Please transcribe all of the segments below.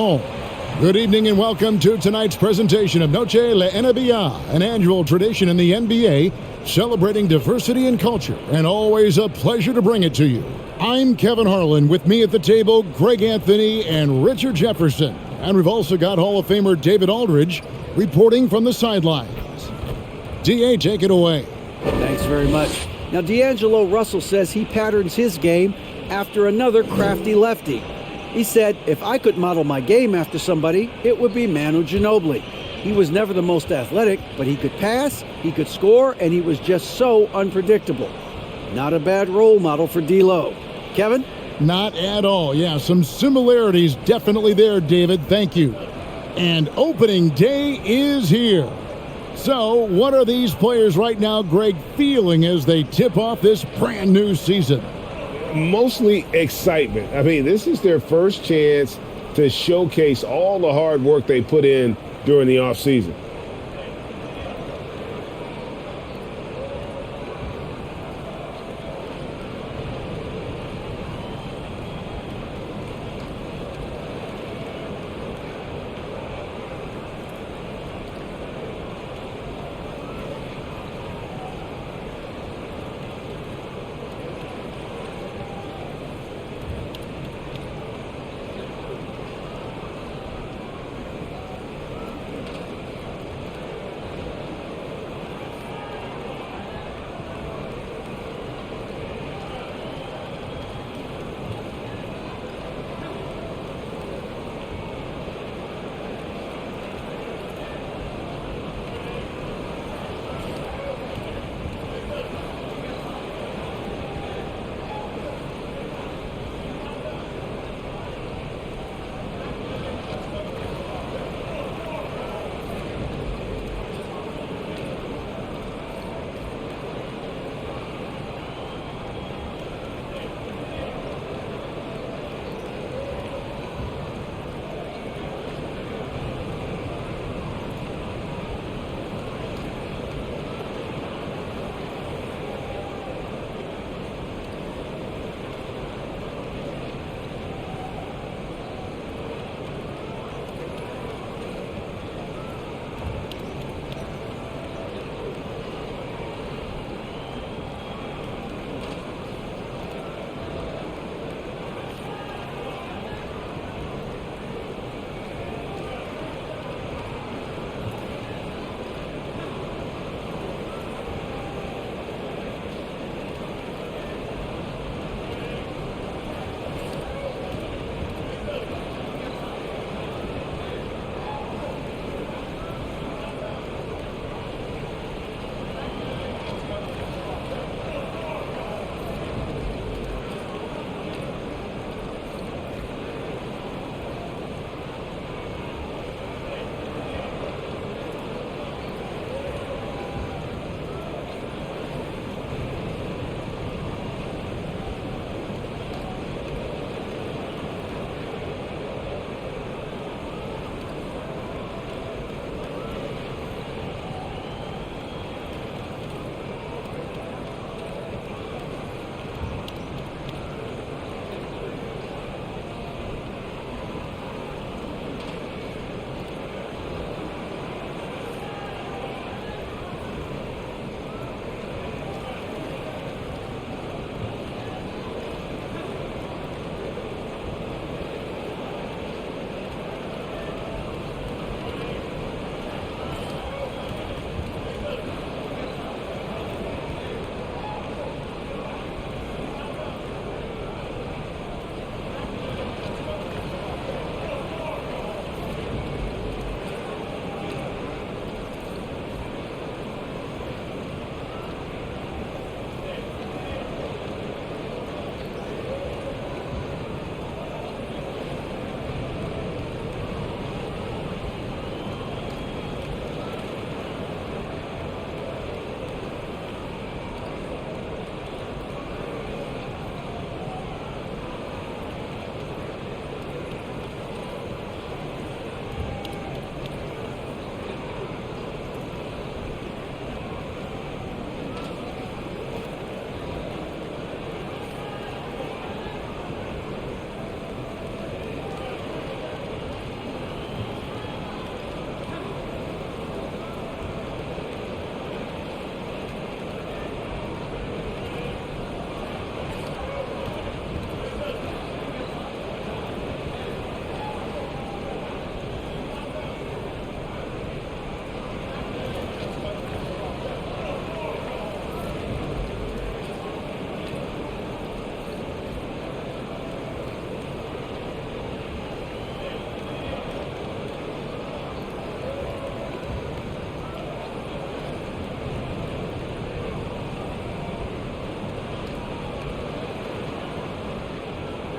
Oh, good evening and welcome to tonight's presentation of Noche La NBA, an annual tradition in the NBA celebrating diversity and culture, and always a pleasure to bring it to you. I'm Kevin Harlan. With me at the table, Greg Anthony and Richard Jefferson. And we've also got Hall of Famer David Aldridge reporting from the sidelines. D.A., take it away. Thanks very much. Now, D'Angelo Russell says he patterns his game after another crafty lefty. He said, if I could model my game after somebody, it would be Manu Ginobili. He was never the most athletic, but he could pass, he could score, and he was just so unpredictable. Not a bad role model for D'Lo. Kevin? Not at all. Yeah, some similarities definitely there, David. Thank you. And opening day is here. So, what are these players right now, Greg, feeling as they tip off this brand new season? Mostly excitement. I mean, this is their first chance to showcase all the hard work they put in during the offseason.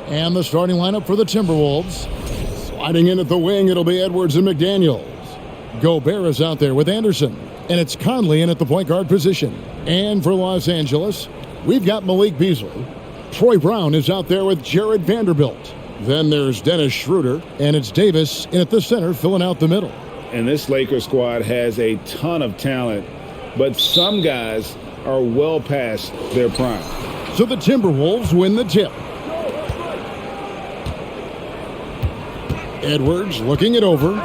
And the starting lineup for the Timberwolves. Sliding in at the wing, it'll be Edwards and McDaniels. Gobert is out there with Anderson. And it's Conley in at the point guard position. And for Los Angeles, we've got Malik Beasley. Troy Brown is out there with Jared Vanderbilt. Then there's Dennis Schroeder, and it's Davis in at the center filling out the middle. And this Lakers squad has a ton of talent, but some guys are well past their prime. So the Timberwolves win the tip. Edwards looking it over.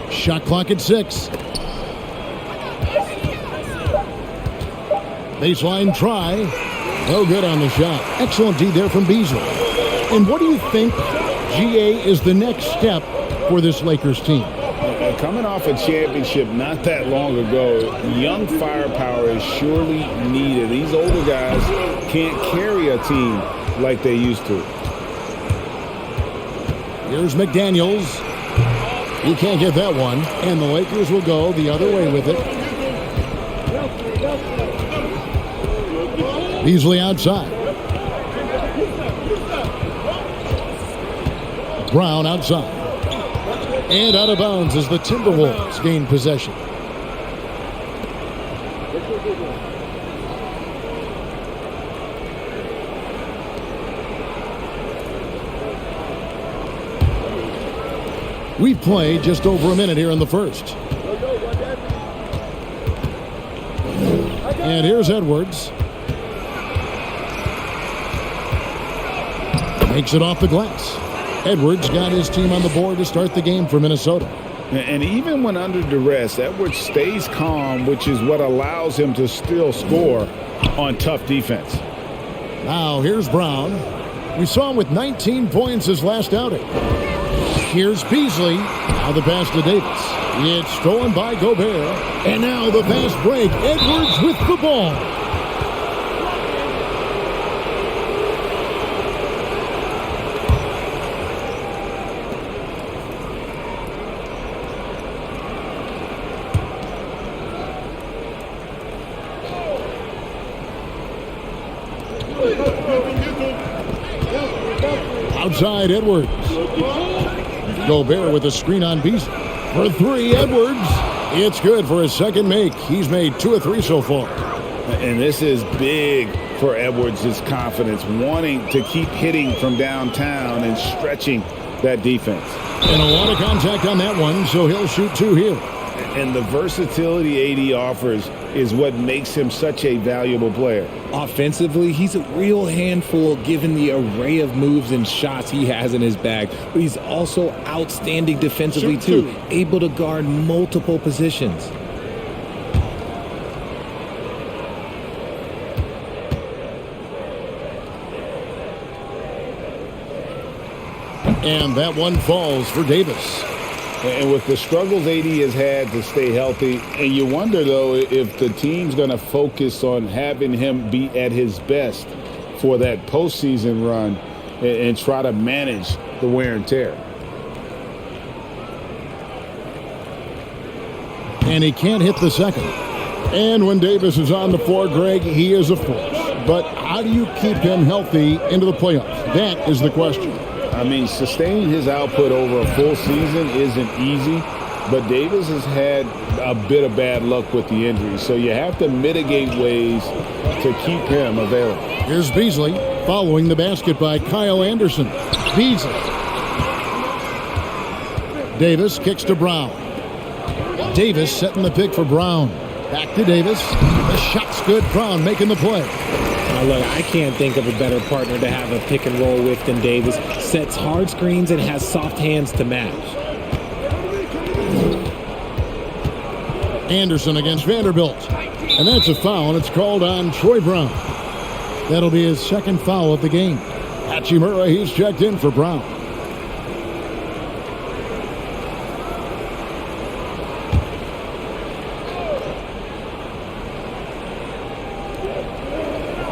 Shot clock at 6. Baseline try. No good on the shot. Excellent D there from Beasley. And what do you think, GA, is the next step for this Lakers team? Coming off a championship not that long ago, young firepower is surely needed. These older guys can't carry a team like they used to. Here's McDaniels. He can't get that one, and the Lakers will go the other way with it. Beasley outside. Brown outside. And out of bounds as the Timberwolves gain possession. We've played just over a minute here in the first. And here's Edwards. Makes it off the glass. Edwards got his team on the board to start the game for Minnesota. And even when under duress, Edwards stays calm, which is what allows him to still score on tough defense. Now here's Brown. We saw him with 19 points his last outing. Here's Beasley. Now the pass to Davis. It's stolen by Gobert. And now the fast break. Edwards with the ball. Outside Edwards. Gobert with a screen on Beasley. For 3, Edwards. It's good for his second make. He's made 2 of 3 so far. And this is big for Edwards' confidence, wanting to keep hitting from downtown and stretching that defense. And a lot of contact on that one, so he'll shoot 2 here. And the versatility AD offers is what makes him such a valuable player. Offensively, he's a real handful given the array of moves and shots he has in his bag. But he's also outstanding defensively too, able to guard multiple positions. And that one falls for Davis. And with the struggles AD has had to stay healthy, and you wonder, though, if the team's going to focus on having him be at his best for that postseason run and try to manage the wear and tear. And he can't hit the second. And when Davis is on the floor, Greg, he is a force. But how do you keep him healthy into the playoffs? That is the question. I mean, sustaining his output over a full season isn't easy, but Davis has had a bit of bad luck with the injuries, so you have to mitigate ways to keep him available. Here's Beasley following the basket by Kyle Anderson. Beasley. Davis kicks to Brown. Davis setting the pick for Brown. Back to Davis. The shot's good. Brown making the play. Now look, I can't think of a better partner to have a pick and roll with than Davis. Sets hard screens and has soft hands to match. Anderson against Vanderbilt. And that's a foul, and it's called on Troy Brown. That'll be his second foul of the game. Hachimura, he's checked in for Brown.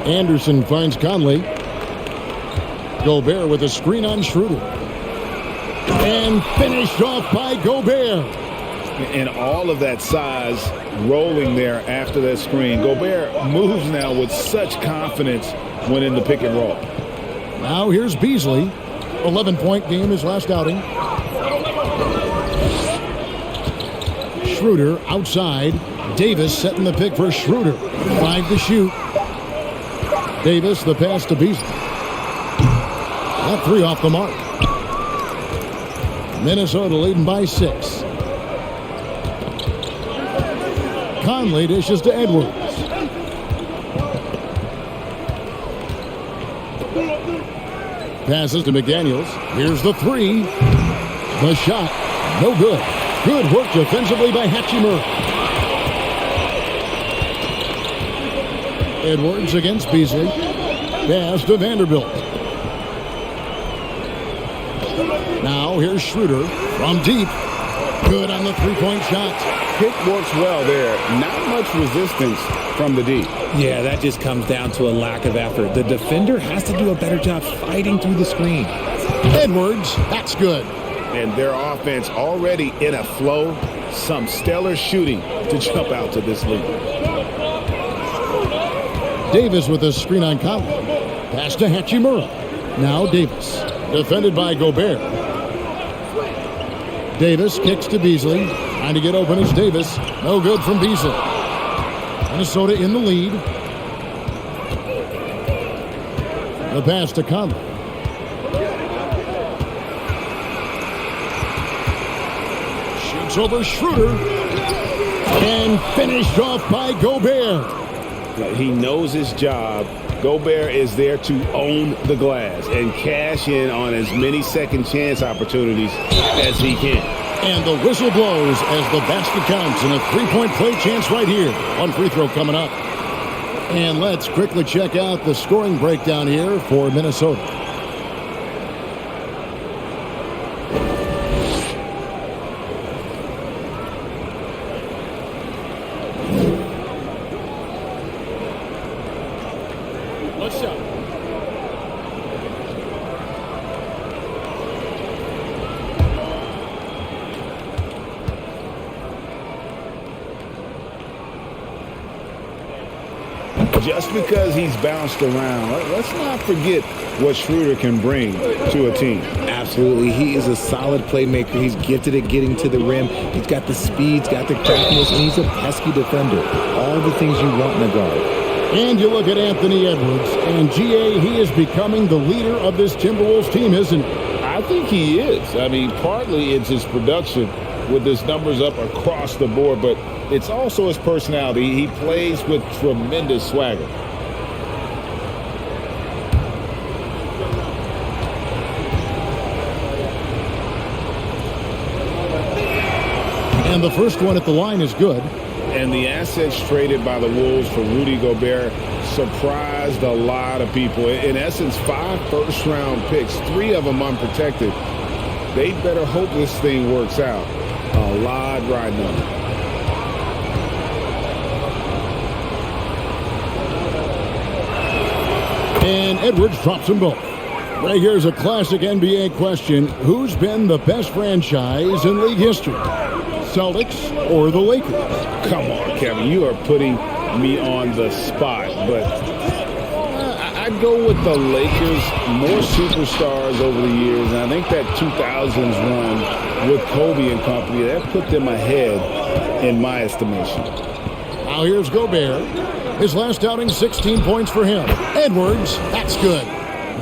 Anderson finds Conley. Gobert with a screen on Schroeder. And finished off by Gobert. And all of that size rolling there after that screen. Gobert moves now with such confidence when in the pick and roll. Now here's Beasley. 11-point game his last outing. Schroeder outside. Davis setting the pick for Schroeder. 5 to shoot. Davis, the pass to Beasley. That 3 off the mark. Minnesota leading by 6. Conley dishes to Edwards. Passes to McDaniels. Here's the 3. The shot. No good. Good work defensively by Hachimura. Edwards against Beasley. Pass to Vanderbilt. Now here's Schroeder from deep. Good on the 3-point shot. Pick works well there. Not much resistance from the D. Yeah, that just comes down to a lack of effort. The defender has to do a better job fighting through the screen. Edwards, that's good. And their offense already in a flow. Some stellar shooting to jump out to this lead. Davis with a screen on Conley. Pass to Hachimura. Now Davis. Defended by Gobert. Davis kicks to Beasley. Trying to get open is Davis. No good from Beasley. Minnesota in the lead. The pass to Conley. Shoots over Schroeder. And finished off by Gobert. He knows his job. Gobert is there to own the glass and cash in on as many second chance opportunities as he can. And the whistle blows as the basket counts and a 3-point play chance right here. One free throw coming up. And let's quickly check out the scoring breakdown here for Minnesota. Let's go. Just because he's bounced around, let's not forget what Schroeder can bring to a team. Absolutely. He is a solid playmaker. He's gifted at getting to the rim. He's got the speed, he's got the craftiness, and he's a pesky defender. All the things you want in a guard. And you look at Anthony Edwards, and GA, he is becoming the leader of this Timberwolves team, isn't he? I think he is. I mean, partly it's his production with his numbers up across the board, but it's also his personality. He plays with tremendous swagger. And the first one at the line is good. And the assets traded by the Wolves for Rudy Gobert surprised a lot of people. In essence, 5 first-round picks, 3 of them unprotected. They better hope this thing works out. A lot riding on it. And Edwards drops them both. Right here's a classic NBA question. Who's been the best franchise in league history? Celtics or the Lakers? Come on, Kevin. You are putting me on the spot. But I'd go with the Lakers. More superstars over the years. And I think that 2000s run with Kobe and company, that put them ahead in my estimation. Now here's Gobert. His last outing, 16 points for him. Edwards, that's good.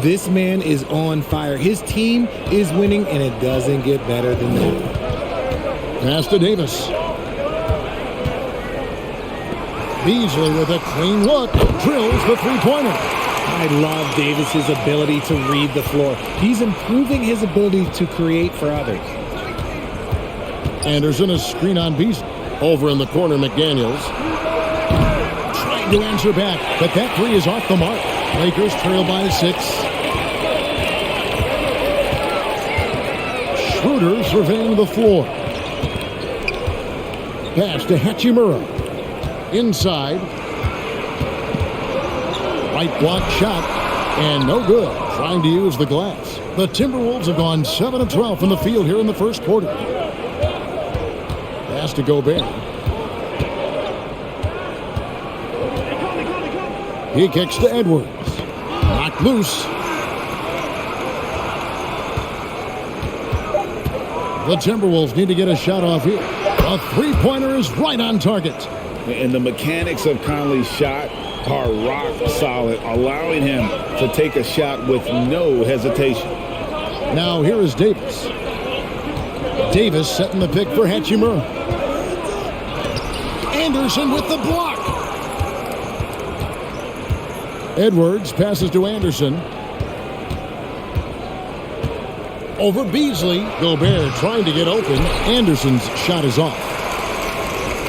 This man is on fire. His team is winning, and it doesn't get better than that. Pass to Davis. Beasley with a clean look. Drills the 3-pointer. I love Davis's ability to read the floor. He's improving his ability to create for others. Anderson, a screen on Beasley. Over in the corner, McDaniels. Trying to answer back, but that 3 is off the mark. Lakers trail by 6. Schroeder surveying the floor. Pass to Hachimura. Inside. Right block shot. And no good. Trying to use the glass. The Timberwolves have gone 7 of 12 from the field here in the first quarter. pass to Gobert. He kicks to Edwards. Knocked loose. The Timberwolves need to get a shot off here. A three-pointer is right on target. And the mechanics of Conley's shot are rock solid, allowing him to take a shot with no hesitation. Now here is Davis. Davis setting the pick for Hachimura. Anderson with the block. Edwards passes to Anderson. Over Beasley. Gobert trying to get open. Anderson's shot is off.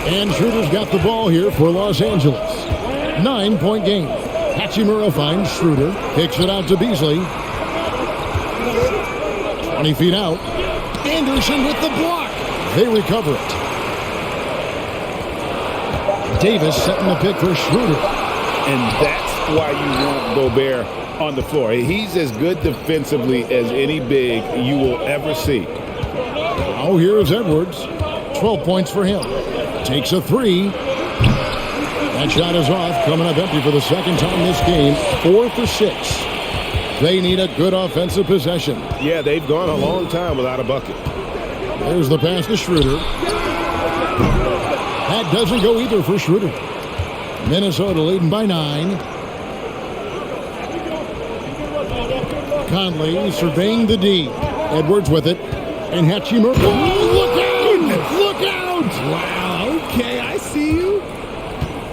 And Schroeder's got the ball here for Los Angeles. 9-point game. Hachimura finds Schroeder. Kicks it out to Beasley. 20 feet out. Anderson with the block. They recover it. Davis setting the pick for Schroeder. And that's why you want Gobert on the floor. He's as good defensively as any big you will ever see. Now here's Edwards. 12 points for him. Takes a three. That shot is off. Coming up empty for the second time this game. 4 for 6. They need a good offensive possession. Yeah, they've gone a long time without a bucket. There's the pass to Schroeder. That doesn't go either for Schroeder. Minnesota leading by 9. Conley surveying the D. Edwards with it. And Hachimura. Oh, look out! Look out! Wow, okay, I see you.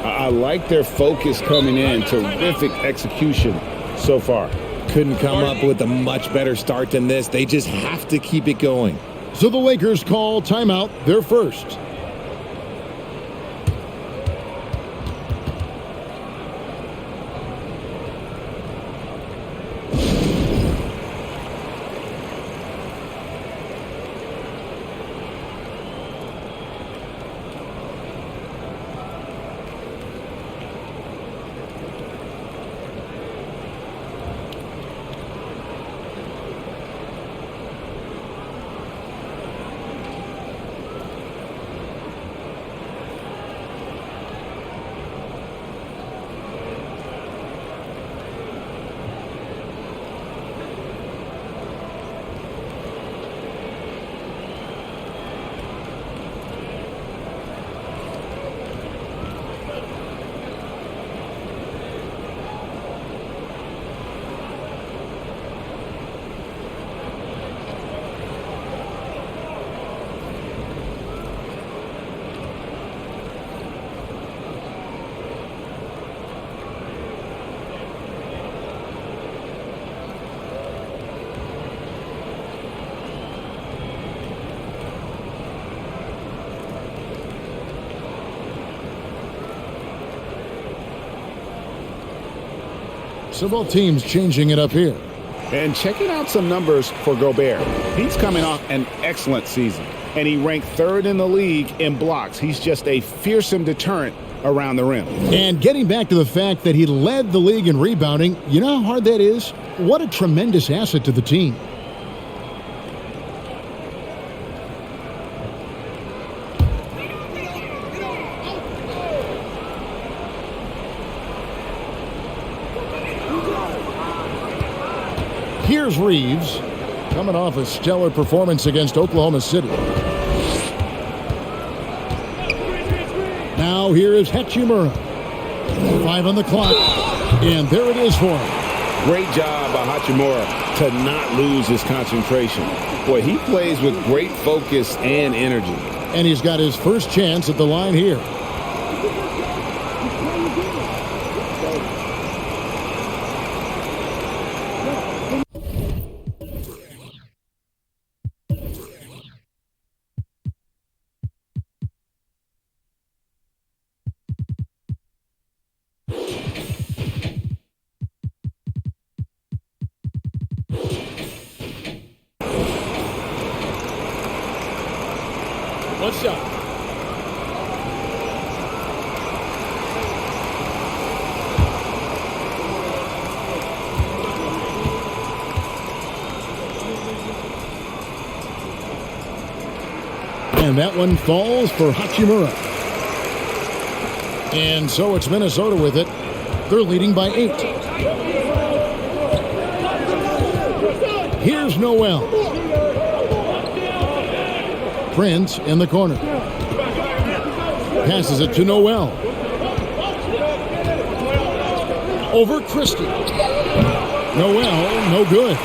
I like their focus coming in. Terrific execution so far. Couldn't come up with a much better start than this. They just have to keep it going. So the Lakers call timeout, their first. So both teams changing it up here. And checking out some numbers for Gobert. He's coming off an excellent season, and he ranked 3rd in the league in blocks. He's just a fearsome deterrent around the rim. And getting back to the fact that he led the league in rebounding, you know how hard that is? What a tremendous asset to the team. Here's Reeves, coming off a stellar performance against Oklahoma City. Now here is Hachimura. 5 on the clock, and there it is for him. Great job by Hachimura to not lose his concentration. Boy, he plays with great focus and energy. And he's got his first chance at the line here. One shot. And And that one falls for Hachimura. And so it's Minnesota with it. They're leading by 8. Here's Noel. Prince in the corner. Passes it to Noel. Over Christie. Noel, no good.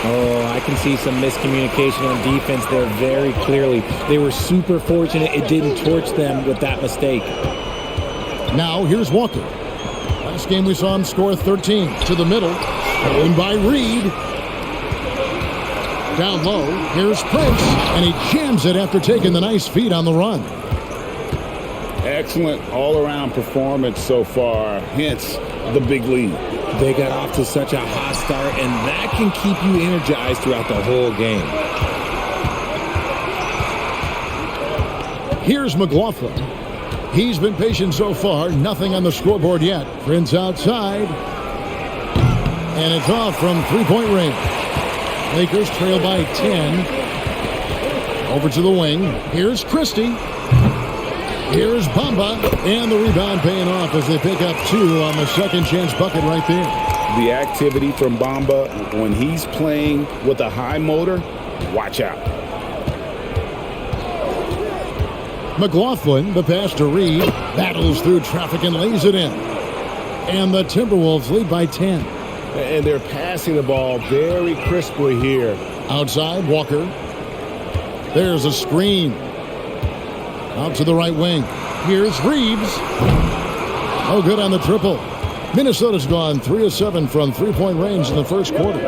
Oh, I can see some miscommunication on defense there very clearly. They were super fortunate it didn't torch them with that mistake. Now here's Walker. Last game we saw him score 13. To the middle. Stolen by Reed. Down low. Here's Prince. And he jams it after taking the nice feed on the run. Excellent all-around performance so far, hence the big lead. They got off to such a hot start, and that can keep you energized throughout the whole game. Here's McLaughlin. He's been patient so far. Nothing on the scoreboard yet. Prince outside. And it's off from three-point range. Lakers trail by 10. Over to the wing. Here's Christie. Here's Bamba. And the rebound paying off as they pick up 2 on the second chance bucket right there. The activity from Bamba, when he's playing with a high motor, watch out. McLaughlin, the pass to Reed, battles through traffic and lays it in. And the Timberwolves lead by 10. And they're passing the ball very crisply here. Outside, Walker. There's a screen. Out to the right wing. Here's Reeves. Oh, good on the triple. Minnesota's gone 3 of 7 from three-point range in the first quarter.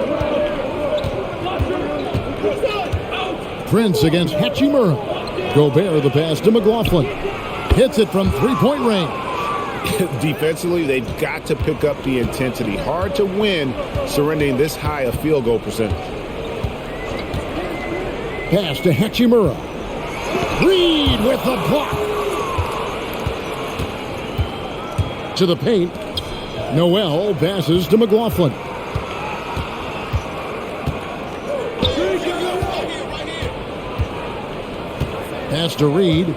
Prince against Hachimura. Gobert, the pass to McLaughlin. Hits it from three-point range. Defensively, they've got to pick up the intensity. Hard to win surrendering this high a field goal percentage. Pass to Hachimura. Reed with the block. To the paint. Noel passes to McLaughlin. Pass to Reed.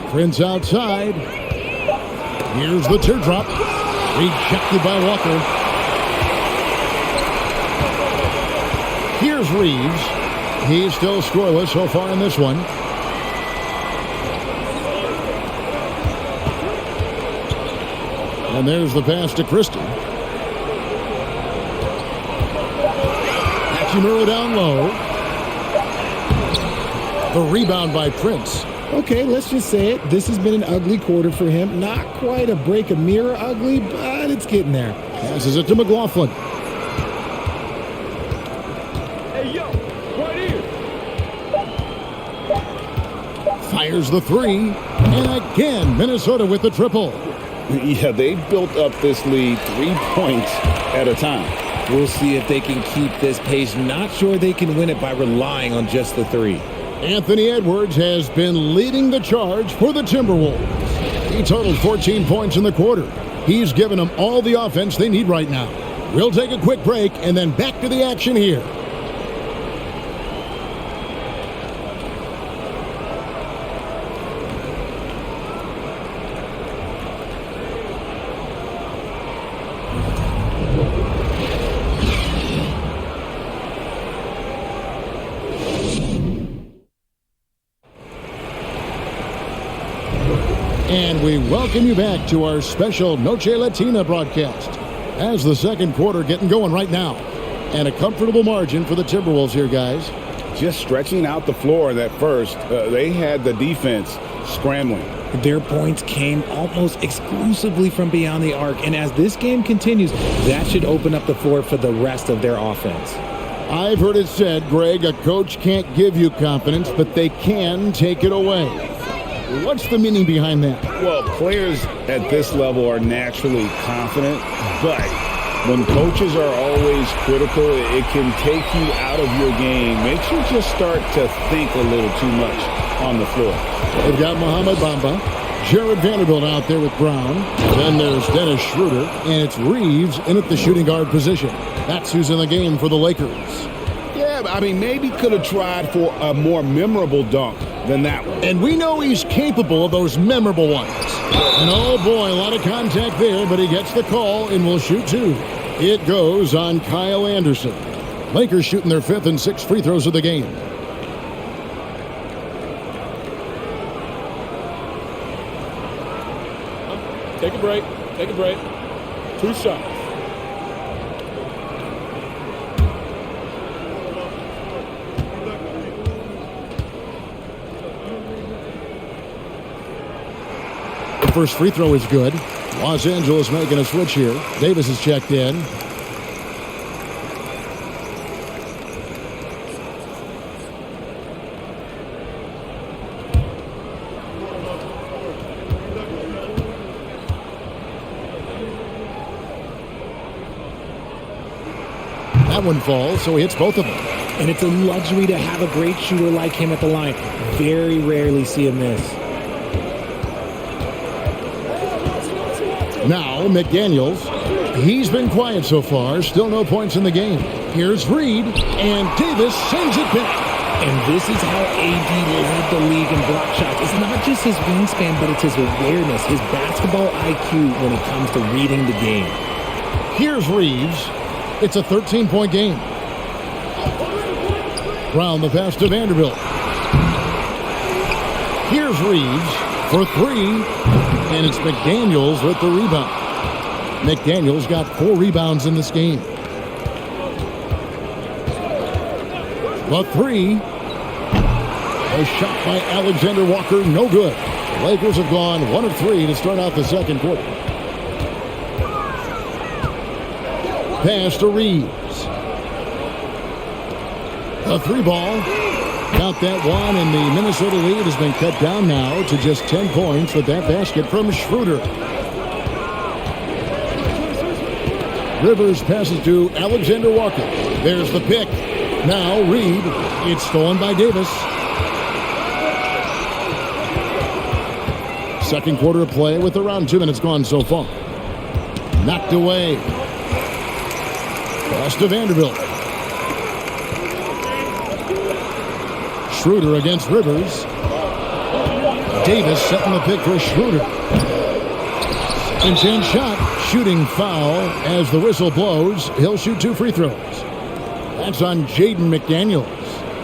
Prince outside. Here's the teardrop. Rejected by Walker. Here's Reeves. He's still scoreless so far in this one. And there's the pass to Christie. Hachimura down low. The rebound by Prince. Okay, let's just say it. This has been an ugly quarter for him. Not quite a break a mirror ugly, but it's getting there. Passes it to McLaughlin. Hey, yo, right here. Fires the three. And again, Minnesota with the triple. Yeah, they built up this lead 3 points at a time. We'll see if they can keep this pace. Not sure they can win it by relying on just the 3. Anthony Edwards has been leading the charge for the Timberwolves. He totaled 14 points in the quarter. He's given them all the offense they need right now. We'll take a quick break and then back to the action here. And we welcome you back to our special Noche Latina broadcast. As the second quarter getting going right now. And a comfortable margin for the Timberwolves here, guys. Just stretching out the floor in that first. They had the defense scrambling. Their points came almost exclusively from beyond the arc. And as this game continues, that should open up the floor for the rest of their offense. I've heard it said, Greg, a coach can't give you confidence, but they can take it away. What's the meaning behind that? Well, players at this level are naturally confident, but when coaches are always critical, it can take you out of your game. Makes you just start to think a little too much on the floor. They've got Mohamed Bamba, Jared Vanderbilt out there with Brown. Then there's Dennis Schroeder, and it's Reeves in at the shooting guard position. That's who's in the game for the Lakers. Yeah, I mean, maybe could have tried for a more memorable dunk than that one. And we know he's capable of those memorable ones. And oh boy, a lot of contact there, but he gets the call and will shoot two. It goes on Kyle Anderson. Lakers shooting their 5th and 6th free throws of the game. Take a break. Take a break. 2 shots. The first free throw is good. Los Angeles making a switch here. Davis is checked in. That one falls, so he hits both of them. And it's a luxury to have a great shooter like him at the line. Very rarely see him miss. Now, McDaniels. He's been quiet so far. Still no points in the game. Here's Reed, and Davis sends it back. And this is how AD led the league in block shots. It's not just his wingspan, but it's his awareness, his basketball IQ when it comes to reading the game. Here's Reeves. It's a 13-point game. Brown the pass to Vanderbilt. Here's Reeves for 3. And it's McDaniels with the rebound. McDaniels got 4 rebounds in this game. The 3. A shot by Alexander Walker, no good. The Lakers have gone 1 of 3 to start out the second quarter. Pass to Reeves. A 3 ball. Got that one, and the Minnesota lead has been cut down now to just 10 points with that basket from Schroeder. Rivers passes to Alexander Walker. There's the pick. Now Reed. It's stolen by Davis. Second quarter of play with around 2 minutes gone so far. Knocked away. Pass to Vanderbilt. Schroeder against Rivers. Davis setting the pick for Schroeder. Second chance shot. Shooting foul as the whistle blows. He'll shoot 2 free throws. That's on Jaden McDaniels.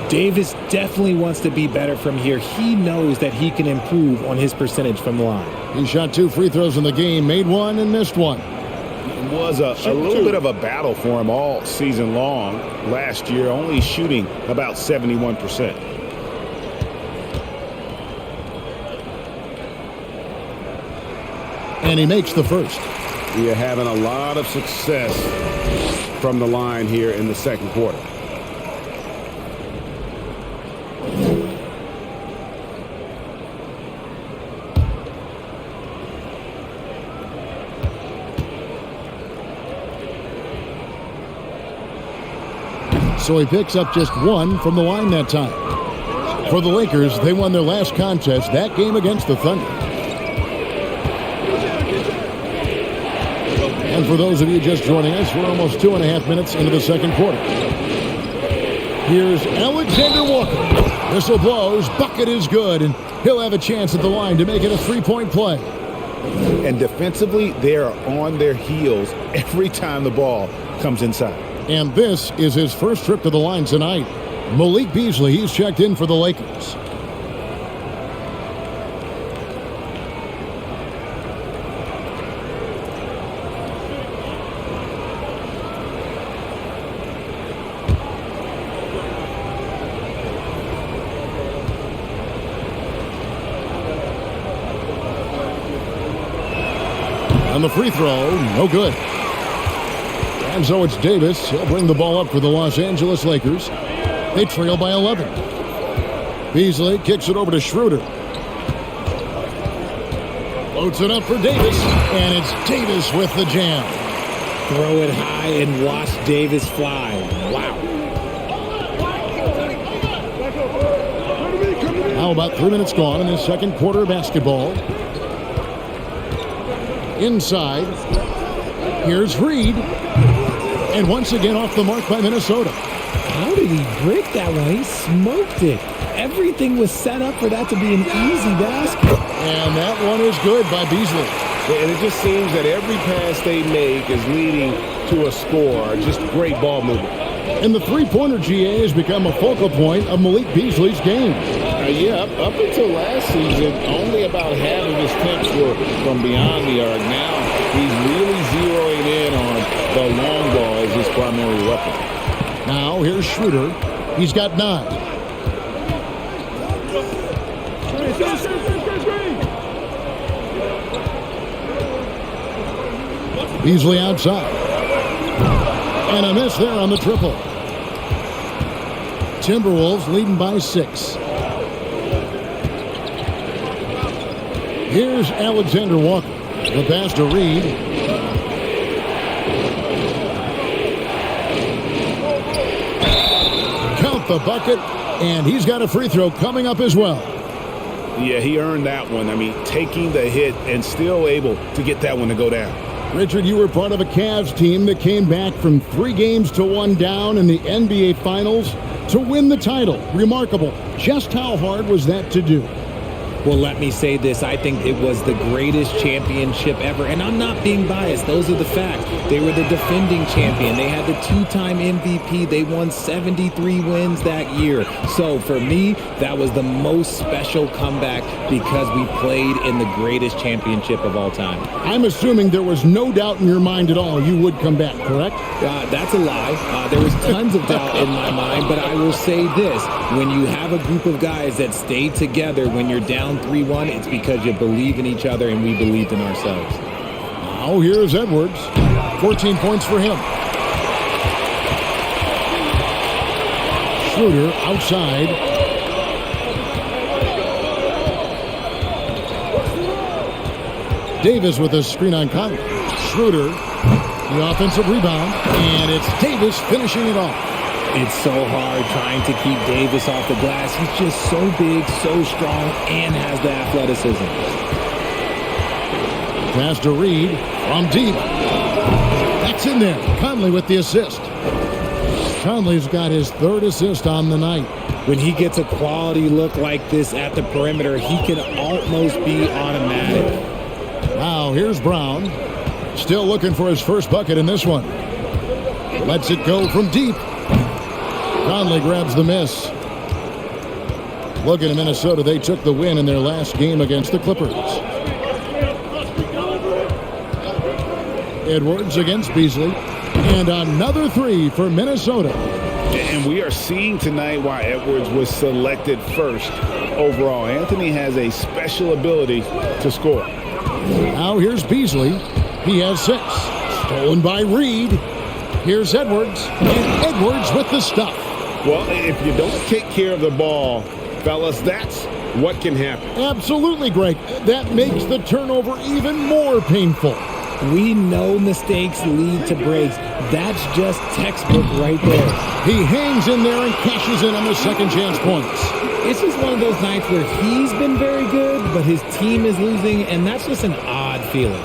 Davis definitely wants to be better from here. He knows that he can improve on his percentage from the line. He shot 2 free throws in the game, made 1 and missed 1. It was a little bit of a battle for him all season long last year, only shooting about 71%. And he makes the first. We are having a lot of success from the line here in the second quarter. So he picks up just 1 from the line that time. For the Lakers, they won their last contest, that game against the Thunder. And for those of you just joining us, we're almost 2.5 minutes into the second quarter. Here's Alexander Walker. Whistle blows, bucket is good, and he'll have a chance at the line to make it a 3-point play. And defensively, they are on their heels every time the ball comes inside. And this is his first trip to the line tonight. Malik Beasley, he's checked in for the Lakers. On the free throw, no good. And so it's Davis. He'll bring the ball up for the Los Angeles Lakers. They trail by 11. Beasley kicks it over to Schroeder. Floats it up for Davis, and it's Davis with the jam. Throw it high and watch Davis fly. Wow. Now about 3 minutes gone in this second quarter of basketball. Inside, here's Reed. And once again off the mark by Minnesota. How did he break that one? He smoked it. Everything was set up for that to be an easy basket. And that one is good by Beasley. And it just seems that every pass they make is leading to a score. Just great ball movement. And the three-pointer GA has become a focal point of Malik Beasley's game. Yeah, up until last season, only about half of his attempts were from beyond the arc. Now he's really zeroing in on the long ball as his primary weapon. Now here's Schroeder. He's got 9. Beasley outside. And a miss there on the triple. Timberwolves leading by 6. Here's Alexander Walker. The pass to Reed. Count the bucket. And he's got a free throw coming up as well. Yeah, he earned that one. I mean, taking the hit and still able to get that one to go down. Richard, you were part of a Cavs team that came back from 3 games to 1 down in the NBA Finals to win the title. Remarkable. Just how hard was that to do? Well, let me say this. I think it was the greatest championship ever. And I'm not being biased. Those are the facts. They were the defending champion. They had the 2-time MVP. They won 73 wins that year. So for me, that was the most special comeback because we played in the greatest championship of all time. I'm assuming there was no doubt in your mind at all you would come back, correct? That's a lie. There was tons of doubt in my mind, but I will say this. When you have a group of guys that stay together when you're down 3-1, it's because you believe in each other and we believed in ourselves. Now here's Edwards. 14 points for him. Schroeder outside. Davis with a screen on Conley. Schroeder, the offensive rebound, and it's Davis finishing it off. It's so hard trying to keep Davis off the glass. He's just so big, so strong, and has the athleticism. Pass to Reed from deep. That's in there. Conley with the assist. Conley's got his 3rd assist on the night. When he gets a quality look like this at the perimeter, he can almost be automatic. Now here's Brown. Still looking for his first bucket in this one. Lets it go from deep. Conley grabs the miss. Looking at Minnesota, they took the win in their last game against the Clippers. Edwards against Beasley. And another 3 for Minnesota. And we are seeing tonight why Edwards was selected first overall. Anthony has a special ability to score. Now here's Beasley. He has 6. Stolen by Reed. Here's Edwards. And Edwards with the stuff. Well, if you don't take care of the ball, fellas, that's what can happen. Absolutely, Greg. That makes the turnover even more painful. We know mistakes lead to breaks. That's just textbook right there. He hangs in there and cashes in on the second chance points. It's just one of those nights where he's been very good, but his team is losing, and that's just an odd feeling.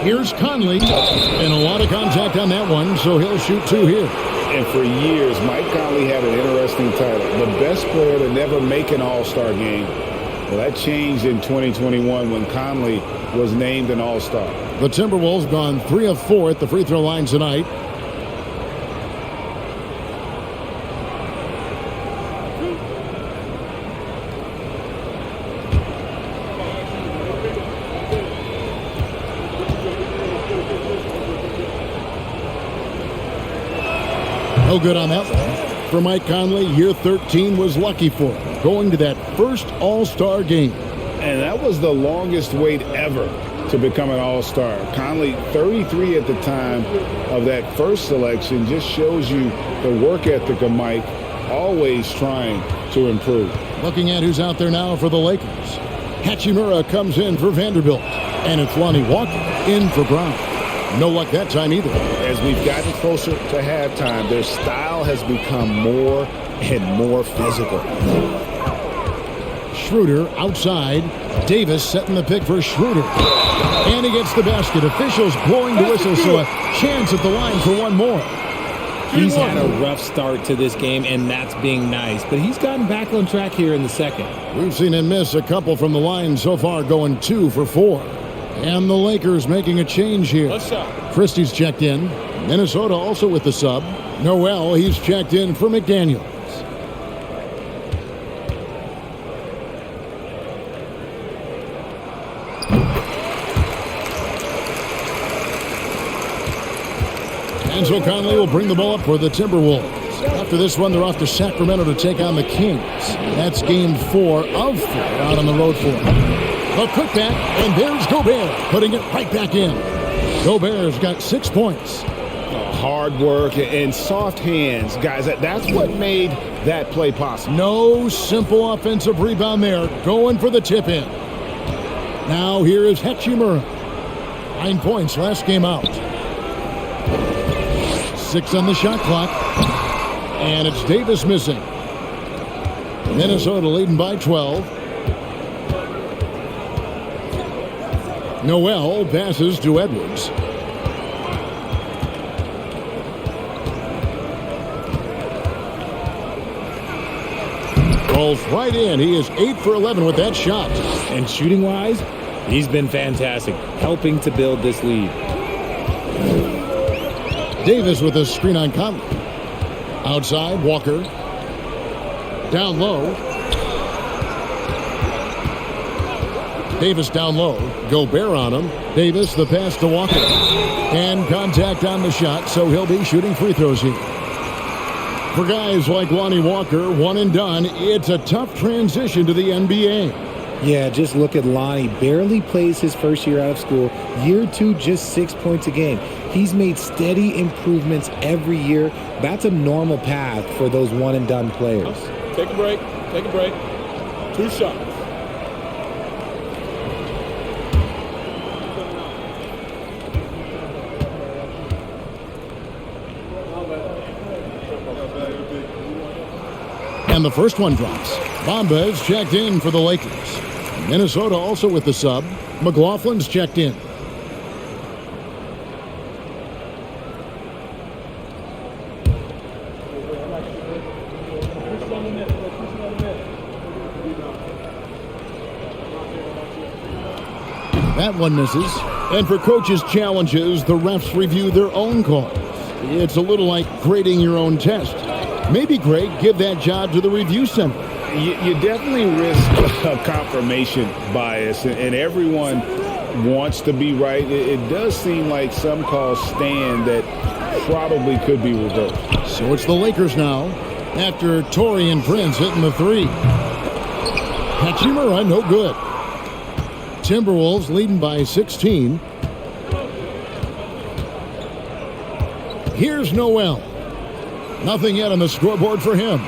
Here's Conley, and a lot of contact on that one, so he'll shoot 2 here. And for years, Mike Conley had an interesting title. The best player to never make an All-Star game. Well, that changed in 2021 when Conley was named an All-Star. The Timberwolves gone 3 of 4 at the free throw line tonight. No good on that one. For Mike Conley, year 13 was lucky for him, going to that first All-Star game. And that was the longest wait ever to become an All-Star. Conley, 33 at the time of that first selection, just shows you the work ethic of Mike, always trying to improve. Looking at who's out there now for the Lakers. Hachimura comes in for Vanderbilt, and it's Lonnie Walker in for Brown. No luck that time either. As we've gotten closer to halftime, their style has become more and more physical. Schroeder outside. Davis setting the pick for Schroeder. And he gets the basket. Officials blowing the whistle, so a chance at the line for one more. He's had a rough start to this game, and that's being nice. But he's gotten back on track here in the second. We've seen him miss a couple from the line so far, going 2 for 4. And the Lakers making a change here. Christie's checked in. Minnesota also with the sub. Noel, he's checked in for McDaniels. And so Conley will bring the ball up for the Timberwolves. After this one, they're off to Sacramento to take on the Kings. That's game 4 of 4 out on the road for them. A putback, and there's Gobert, putting it right back in. Gobert's got 6 points. Hard work and soft hands, guys. That's what made that play possible. No simple offensive rebound there. Going for the tip-in. Now here is Hachimura. 9 points last game out. 6 on the shot clock. And it's Davis missing. Minnesota leading by 12. Noel passes to Edwards. Rolls right in. He is 8 for 11 with that shot. And shooting-wise, he's been fantastic, helping to build this lead. Davis with a screen on Conley. Outside, Walker. Down low. Davis down low. Gobert on him. Davis, the pass to Walker. And contact on the shot, so he'll be shooting free throws here. For guys like Lonnie Walker, one and done, it's a tough transition to the NBA. Yeah, just look at Lonnie. Barely plays his first year out of school. Year 2, just 6 points a game. He's made steady improvements every year. That's a normal path for those one-and-done players. Take a break. Take a break. 2 shots. And the first one drops. Bamba is checked in for the Lakers. Minnesota also with the sub. McLaughlin's checked in. That one misses. And for coaches' challenges, the refs review their own calls. It's a little like grading your own test. Maybe, Greg, give that job to the review center. You definitely risk a confirmation bias, and everyone wants to be right. It does seem like some calls stand that probably could be reversed. So it's the Lakers now, after Taurean Prince hitting the 3. Hachimura, no good. Timberwolves leading by 16. Here's Noel. Nothing yet on the scoreboard for him.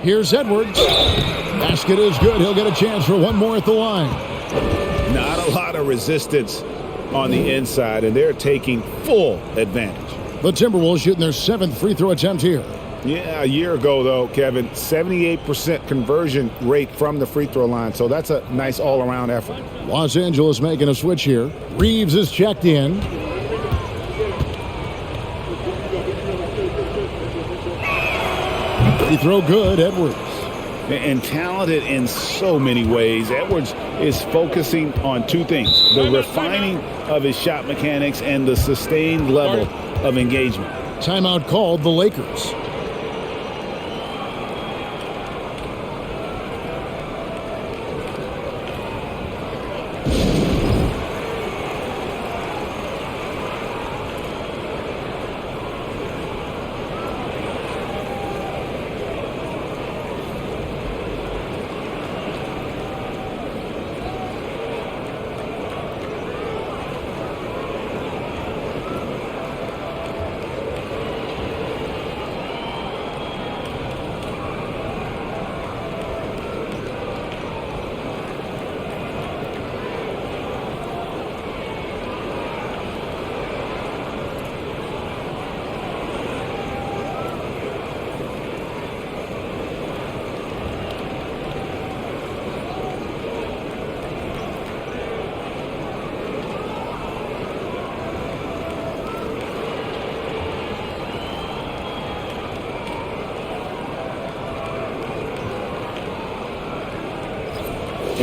Here's Edwards. Basket is good. He'll get a chance for one more at the line. Not a lot of resistance on the inside, and they're taking full advantage. The Timberwolves shooting their 7th free throw attempt here. Yeah, a year ago, though, Kevin, 78% conversion rate from the free throw line, so that's a nice all-around effort. Los Angeles making a switch here. Reeves is checked in. Free throw good, Edwards. And talented in so many ways. Edwards is focusing on 2 things: the refining of his shot mechanics and the sustained level of engagement. Timeout called the Lakers.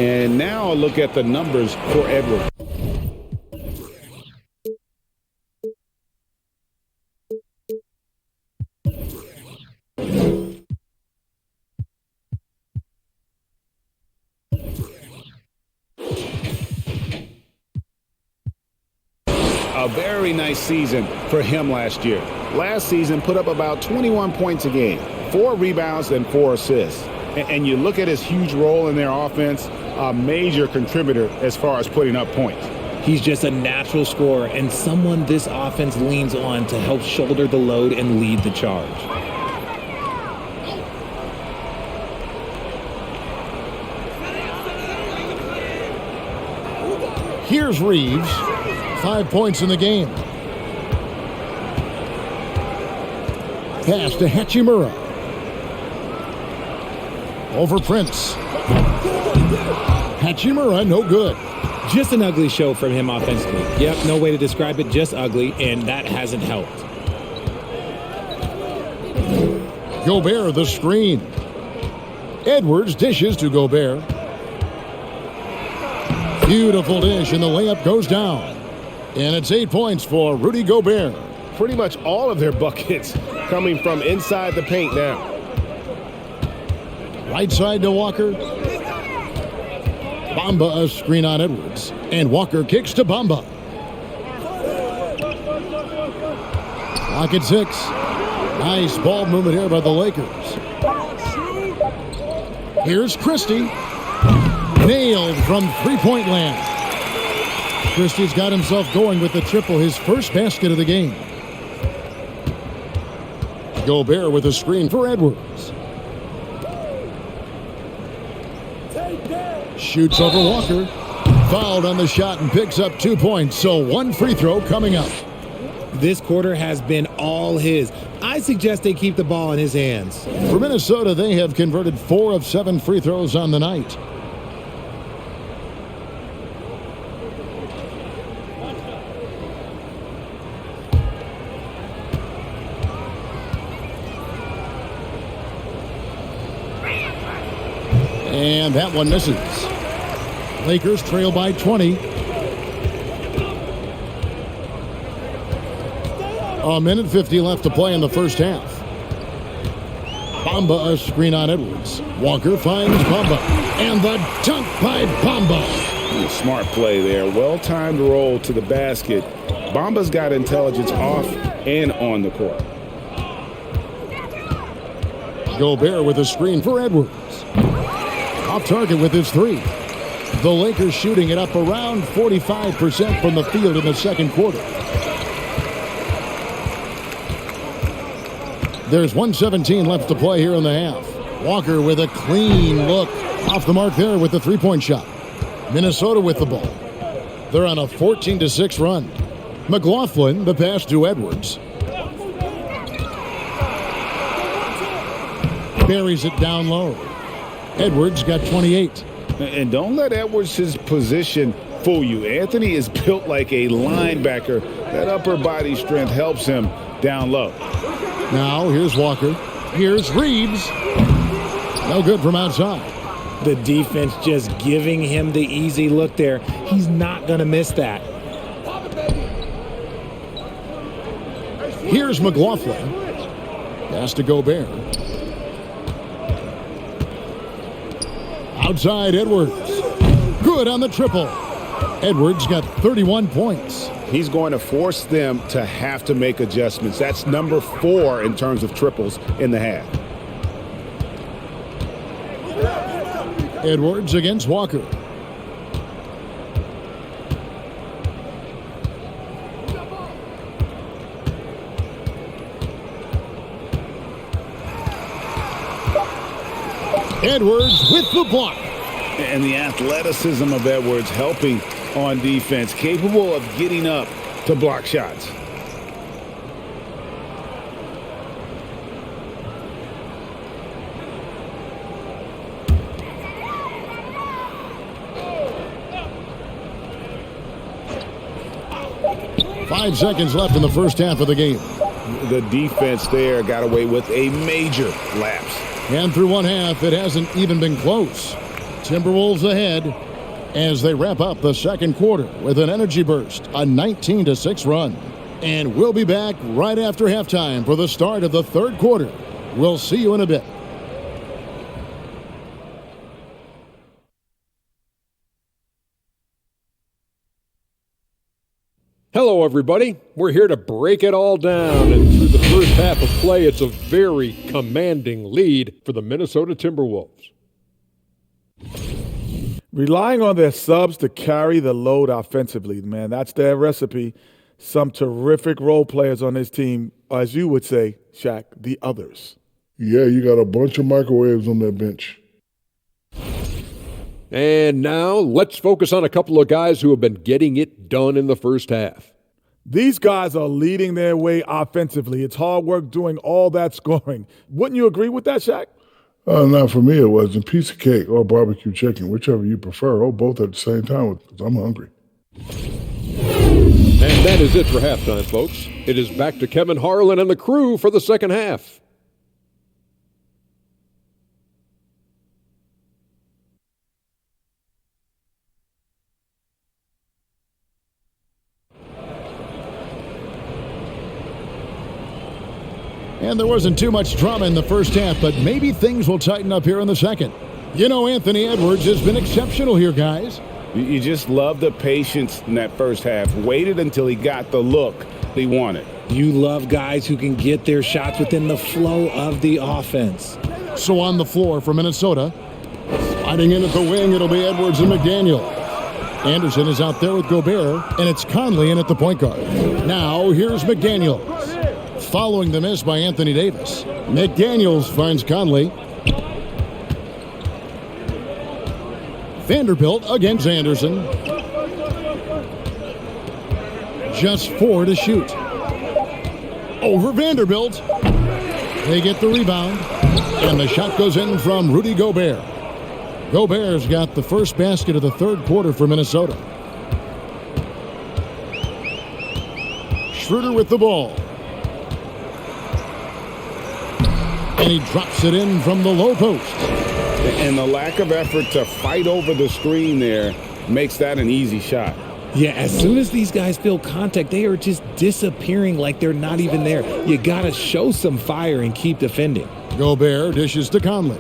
And now look at the numbers for Edwards. A very nice season for him last year. Last season put up about 21 points a game, 4 rebounds and 4 assists. And you look at his huge role in their offense, a major contributor as far as putting up points. He's just a natural scorer and someone this offense leans on to help shoulder the load and lead the charge. Here's Reeves. 5 points in the game. Pass to Hachimura. Over Prince. Hachimura, no good. Just an ugly show from him offensively. Yep, no way to describe it, just ugly, and that hasn't helped. Gobert, the screen. Edwards dishes to Gobert. Beautiful dish, and the layup goes down. And it's 8 points for Rudy Gobert. Pretty much all of their buckets coming from inside the paint now. Right side to Walker. Bamba a screen on Edwards. And Walker kicks to Bamba. Clock at 6. Nice ball movement here by the Lakers. Here's Christie. Nailed from three-point land. Christie's got himself going with the triple, his first basket of the game. Gobert with a screen for Edwards. Shoots over Walker. Fouled on the shot and picks up 2 points. So 1 free throw coming up. This quarter has been all his. I suggest they keep the ball in his hands. For Minnesota, they have converted 4 of 7 free throws on the night. And that one misses. Lakers trail by 20. A minute 50 left to play in the first half. Bamba a screen on Edwards. Walker finds Bamba. And the dunk by Bamba. Smart play there. Well-timed roll to the basket. Bamba's got intelligence off and on the court. Gobert with a screen for Edwards. Off target with his 3. The Lakers shooting it up around 45% from the field in the second quarter. There's 1:17 left to play here in the half. Walker with a clean look. Off the mark there with the three-point shot. Minnesota with the ball. They're on a 14-6 run. McLaughlin, the pass to Edwards. Buries it down low. Edwards got 28. And don't let Edwards' position fool you. Anthony is built like a linebacker. That upper body strength helps him down low. Now here's Walker. Here's Reeves. No good from outside. The defense just giving him the easy look there. He's not going to miss that. Here's McLaughlin. Pass to Gobert. Outside Edwards. Good on the triple. Edwards got 31 points. He's going to force them to have to make adjustments. That's number 4 in terms of triples in the half. Edwards against Walker. Edwards with the block. And the athleticism of Edwards helping on defense, capable of getting up to block shots. Five seconds left in the first half of the game. The defense there got away with a major lapse. And through one half, it hasn't even been close. Timberwolves ahead as they wrap up the second quarter with an energy burst, a 19-6 run. And we'll be back right after halftime for the start of the third quarter. We'll see you in a bit. Hello, everybody. We're here to break it all down, and through the first half of play, it's a very commanding lead for the Minnesota Timberwolves. Relying on their subs to carry the load offensively, man, that's their recipe. Some terrific role players on this team, as you would say, Shaq, the others. Yeah, you got a bunch of microwaves on that bench. And now let's focus on a couple of guys who have been getting it done in the first half. These guys are leading their way offensively. It's hard work doing all that scoring. Wouldn't you agree with that, Shaq? Not for me, it wasn't. Piece of cake or barbecue chicken, whichever you prefer, or both at the same time, because I'm hungry. And that is it for halftime, folks. It is back to Kevin Harlan and the crew for the second half. And there wasn't too much drama in the first half, but maybe things will tighten up here in the second. You know, Anthony Edwards has been exceptional here, guys. You just love the patience in that first half. Waited until he got the look he wanted. You love guys who can get their shots within the flow of the offense. So on the floor for Minnesota, sliding in at the wing, it'll be Edwards and McDaniel. Anderson is out there with Gobert, and it's Conley in at the point guard. Now, here's McDaniel. Following the miss by Anthony Davis. McDaniels finds Conley. Vanderbilt against Anderson. Just 4 to shoot. Over Vanderbilt. They get the rebound. And the shot goes in from Rudy Gobert. Gobert's got the first basket of the third quarter for Minnesota. Schroeder with the ball. And he drops it in from the low post. And the lack of effort to fight over the screen there makes that an easy shot. Yeah, as soon as these guys feel contact, they are just disappearing like they're not even there. You got to show some fire and keep defending. Gobert dishes to Conley.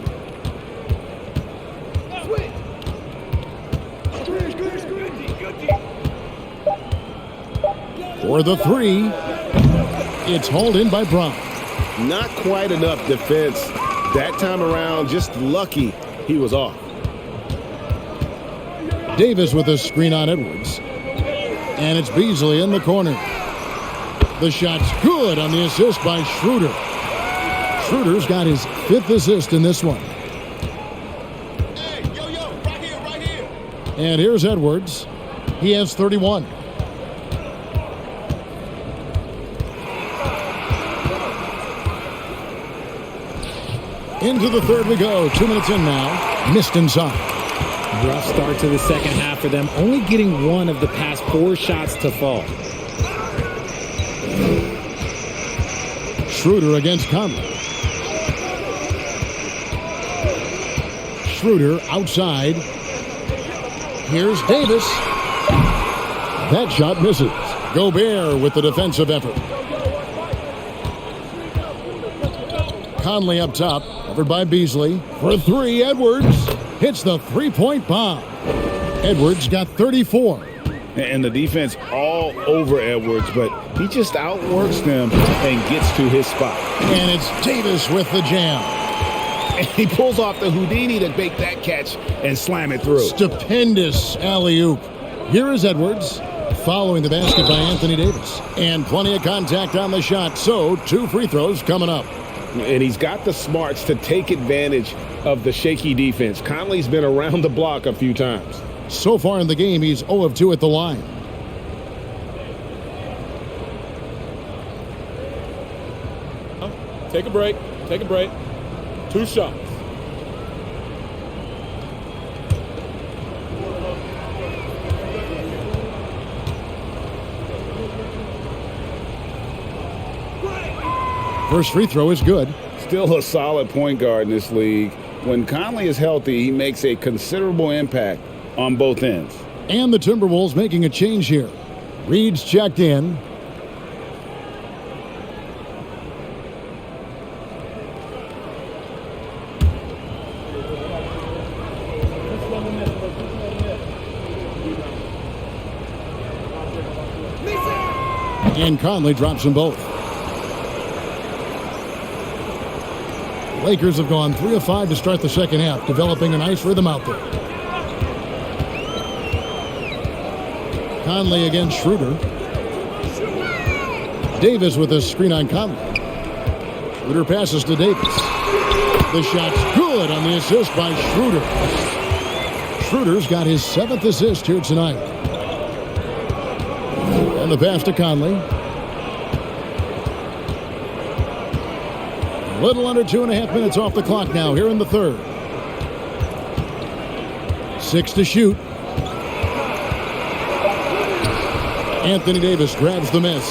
For the three, it's hauled in by Brown. Not quite enough defense that time around. Just lucky he was off. Davis with a screen on Edwards. And it's Beasley in the corner. The shot's good on the assist by Schroeder. Schroeder's got his 5th assist in this one. Hey, right here. And here's Edwards. He has 31. Into the third we go. 2 minutes in now. Missed inside. Rough start to the second half for them, only getting 1 of the past 4 shots to fall. Schroeder against Conley. Schroeder outside. Here's Davis. That shot misses. Gobert with the defensive effort. Conley up top, covered by Beasley. For 3, Edwards hits the three-point bomb. Edwards got 34. And the defense all over Edwards, but he just outworks them and gets to his spot. And it's Davis with the jam. And he pulls off the Houdini to make that catch and slam it through. Stupendous alley-oop. Here is Edwards, following the basket by Anthony Davis. And plenty of contact on the shot, so 2 free throws coming up. And he's got the smarts to take advantage of the shaky defense. Conley's been around the block a few times. So far in the game, he's 0 of 2 at the line. Take a break. 2 shots. First free throw is good. Still a solid point guard in this league. When Conley is healthy, he makes a considerable impact on both ends. And the Timberwolves making a change here. Reed's checked in. And Conley drops them both. Lakers have gone 3 of 5 to start the second half, developing a nice rhythm out there. Conley against Schroeder. Davis with a screen on Conley. Schroeder passes to Davis. The shot's good on the assist by Schroeder. Schroeder's got his 7th assist here tonight. And the pass to Conley. A little under 2.5 minutes off the clock now here in the third. 6 to shoot. Anthony Davis grabs the miss.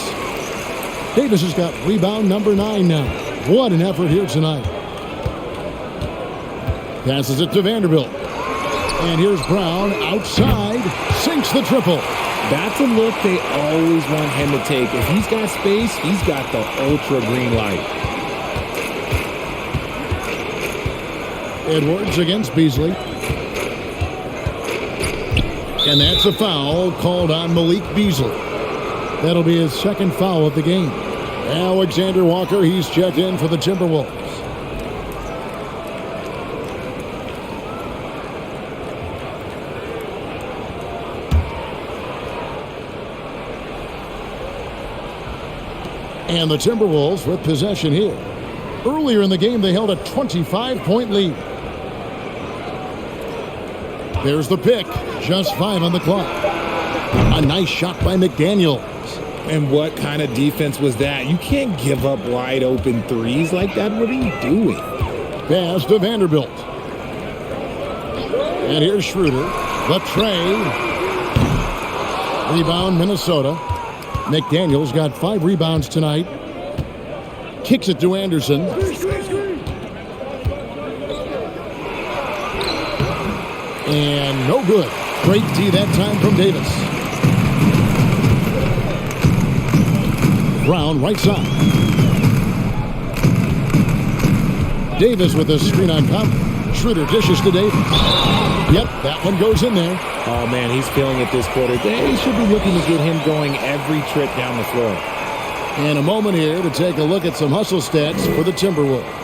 Davis has got rebound number 9 now. What an effort here tonight. Passes it to Vanderbilt. And here's Brown outside. Sinks the triple. That's a look they always want him to take. If he's got space, he's got the ultra green light. Edwards against Beasley. And that's a foul called on Malik Beasley. That'll be his 2nd foul of the game. Alexander Walker, he's checked in for the Timberwolves. And the Timberwolves with possession here. Earlier in the game, they held a 25-point lead. There's the pick. Just 5 on the clock. A nice shot by McDaniels. And what kind of defense was that? You can't give up wide open threes like that. What are you doing? Pass to Vanderbilt. And here's Schroeder. The tray. Rebound, Minnesota. McDaniels got 5 rebounds tonight. Kicks it to Anderson. And no good. Great D that time from Davis. Brown right side. Davis with a screen on Conley. Schroeder dishes to Davis. Yep, that one goes in there. Oh, man, he's feeling it this quarter. They should be looking to get him going every trip down the floor. And a moment here to take a look at some hustle stats for the Timberwolves.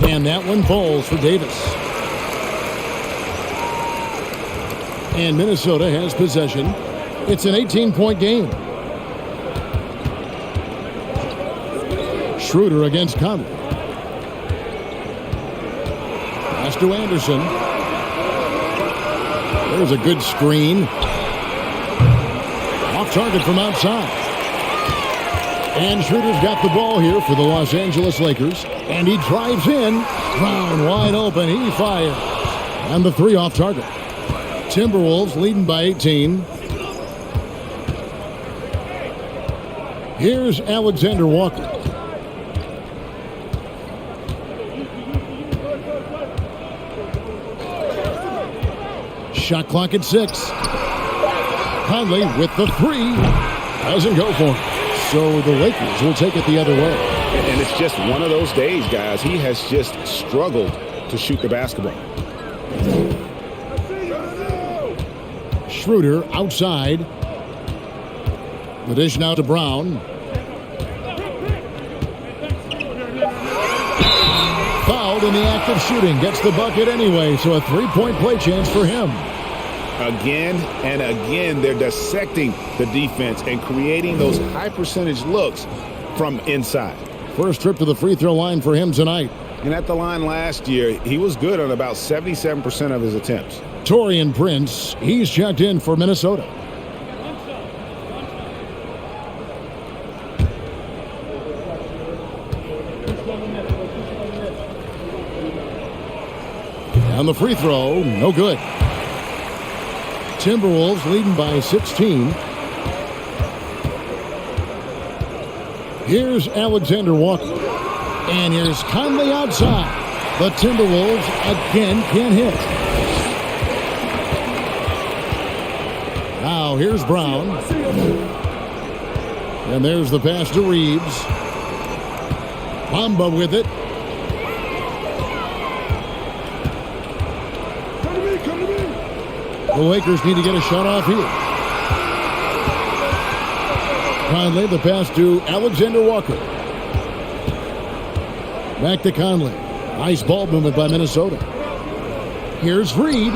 And that one falls for Davis. And Minnesota has possession. It's an 18-point game. Schroeder against Conley. Pass to Anderson. There's a good screen. Off target from outside. And Schroeder's got the ball here for the Los Angeles Lakers. And he drives in. Brown wide open. He fires. And the 3 off target. Timberwolves leading by 18. Here's Alexander Walker. Shot clock at 6. Conley with the 3. Doesn't go for it. So the Lakers will take it the other way. And it's just one of those days, guys. He has just struggled to shoot the basketball. Schroeder outside. The dish now to Brown. Fouled in the act of shooting. Gets the bucket anyway, so a 3-point play chance for him. Again and again, they're dissecting the defense and creating those high percentage looks from inside. First trip to the free throw line for him tonight. And at the line last year, he was good on about 77% of his attempts. Taurean Prince, he's checked in for Minnesota. And the free throw, no good. Timberwolves leading by 16. Here's Alexander Walker. And here's Conley outside. The Timberwolves again can't hit. Now here's Brown. And there's the pass to Reeves. Bamba with it. The Lakers need to get a shot off here. Conley, the pass to Alexander Walker. Back to Conley. Nice ball movement by Minnesota. Here's Reed.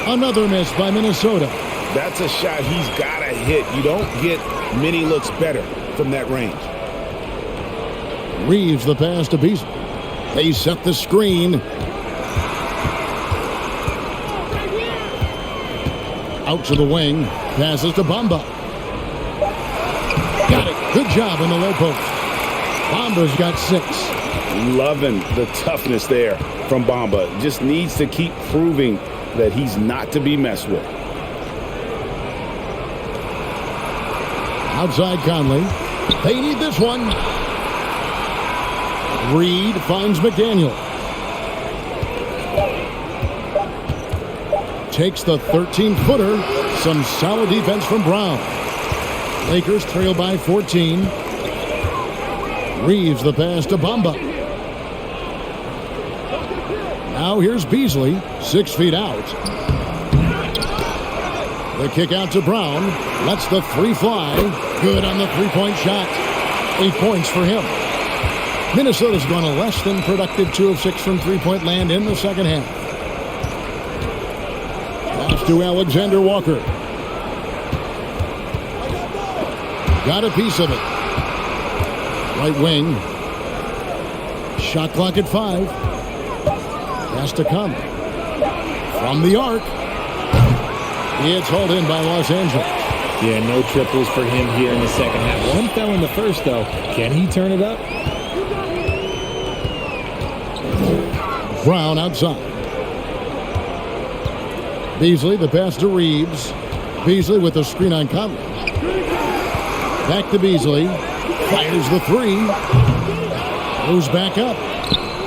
Another miss by Minnesota. That's a shot he's got to hit. You don't get many looks better from that range. Reeves the pass to Beasley. They set the screen. Out to the wing. Passes to Bamba. Got it. Good job on the low post. Bamba's got 6. Loving the toughness there from Bamba. Just needs to keep proving that he's not to be messed with. Outside Conley. They need this one. Reed finds McDaniel. Takes the 13-footer. Some solid defense from Brown. Lakers trail by 14. Reeves the pass to Bamba. Now here's Beasley, 6 feet out. The kick out to Brown. Lets the 3 fly. Good on the 3-point shot. 8 points for him. Minnesota's gone a less than productive 2 of 6 from 3-point land in the second half. Pass to Alexander Walker. Got a piece of it. Right wing. Shot clock at 5. Has to come. From the arc. It's hauled in by Los Angeles. Yeah, no triples for him here in the second half. One fell in the first, though. Can he turn it up? Brown outside. Beasley, the pass to Reeves. Beasley with the screen on Conley. Back to Beasley. Fires the 3. Moves back up.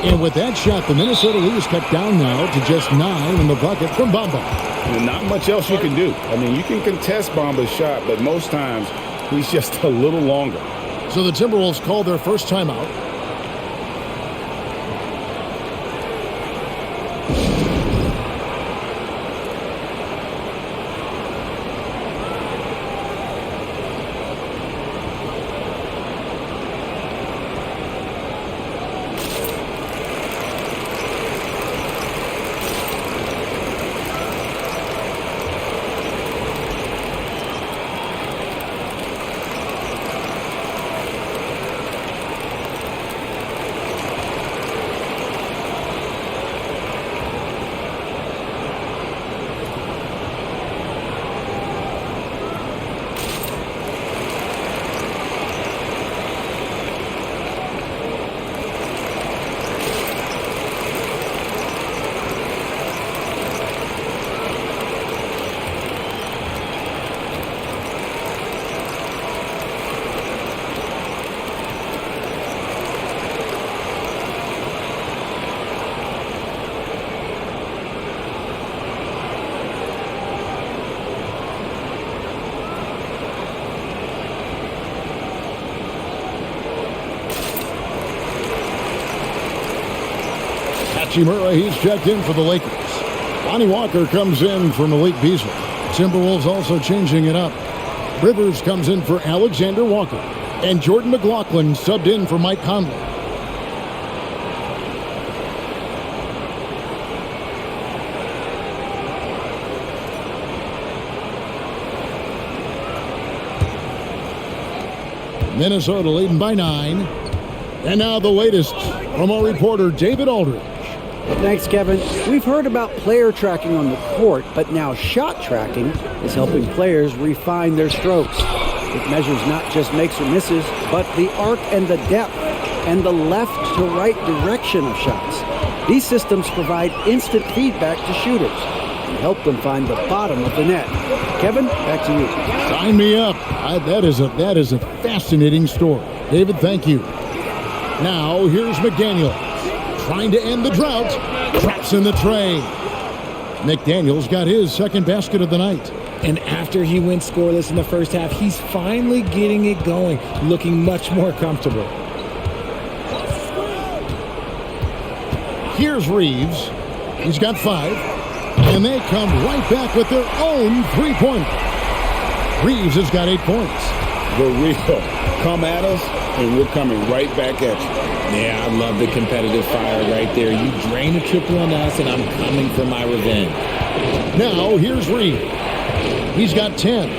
And with that shot, the Minnesota lead is cut down now to just 9 in the bucket from Bamba. And not much else you can do. I mean, you can contest Bamba's shot, but most times he's just a little longer. So the Timberwolves called their first timeout. Murray, he's checked in for the Lakers. Lonnie Walker comes in for Malik Beasley. Timberwolves also changing it up. Rivers comes in for Alexander Walker. And Jordan McLaughlin subbed in for Mike Conley. Minnesota leading by 9. And now the latest from our reporter David Aldridge. Thanks, Kevin. We've heard about player tracking on the court, but now shot tracking is helping players refine their strokes. It measures not just makes or misses, but the arc and the depth and the left to right direction of shots. These systems provide instant feedback to shooters and help them find the bottom of the net. Kevin, back to you. Sign me up. That is a fascinating story. David, thank you. Now, here's McDaniels. Trying to end the drought. Drops in the tray. McDaniels got his second basket of the night. And after he went scoreless in the first half, he's finally getting it going, looking much more comfortable. Here's Reeves. He's got 5. And they come right back with their own three-pointer. Reeves has got 8 points. The real. Come at us, and we're coming right back at you. Yeah, I love the competitive fire right there. You drain a triple on us, and I'm coming for my revenge. Now, here's Reeves. He's got 10.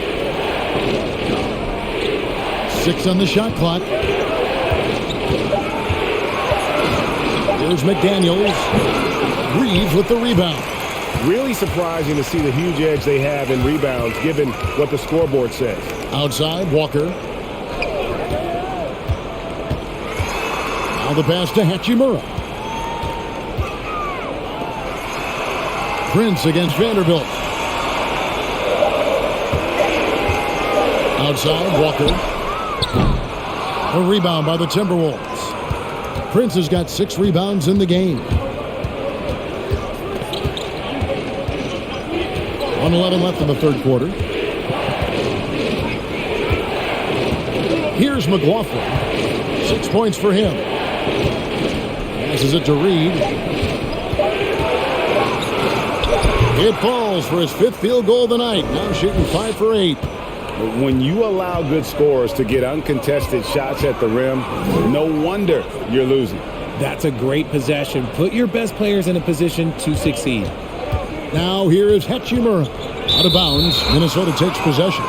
6 on the shot clock. Here's McDaniels. Reeves with the rebound. Really surprising to see the huge edge they have in rebounds, given what the scoreboard says. Outside, Walker. Now the pass to Hachimura. Prince against Vanderbilt. Outside, Walker. A rebound by the Timberwolves. Prince has got 6 rebounds in the game. 1:11 left in the third quarter. Here's McLaughlin. 6 points for him. Passes it to Reed. It falls for his 5th field goal of the night. Now shooting 5 for 8. When you allow good scorers to get uncontested shots at the rim, no wonder you're losing. That's a great possession. Put your best players in a position to succeed. Now here is Hachimura. Out of bounds. Minnesota takes possession.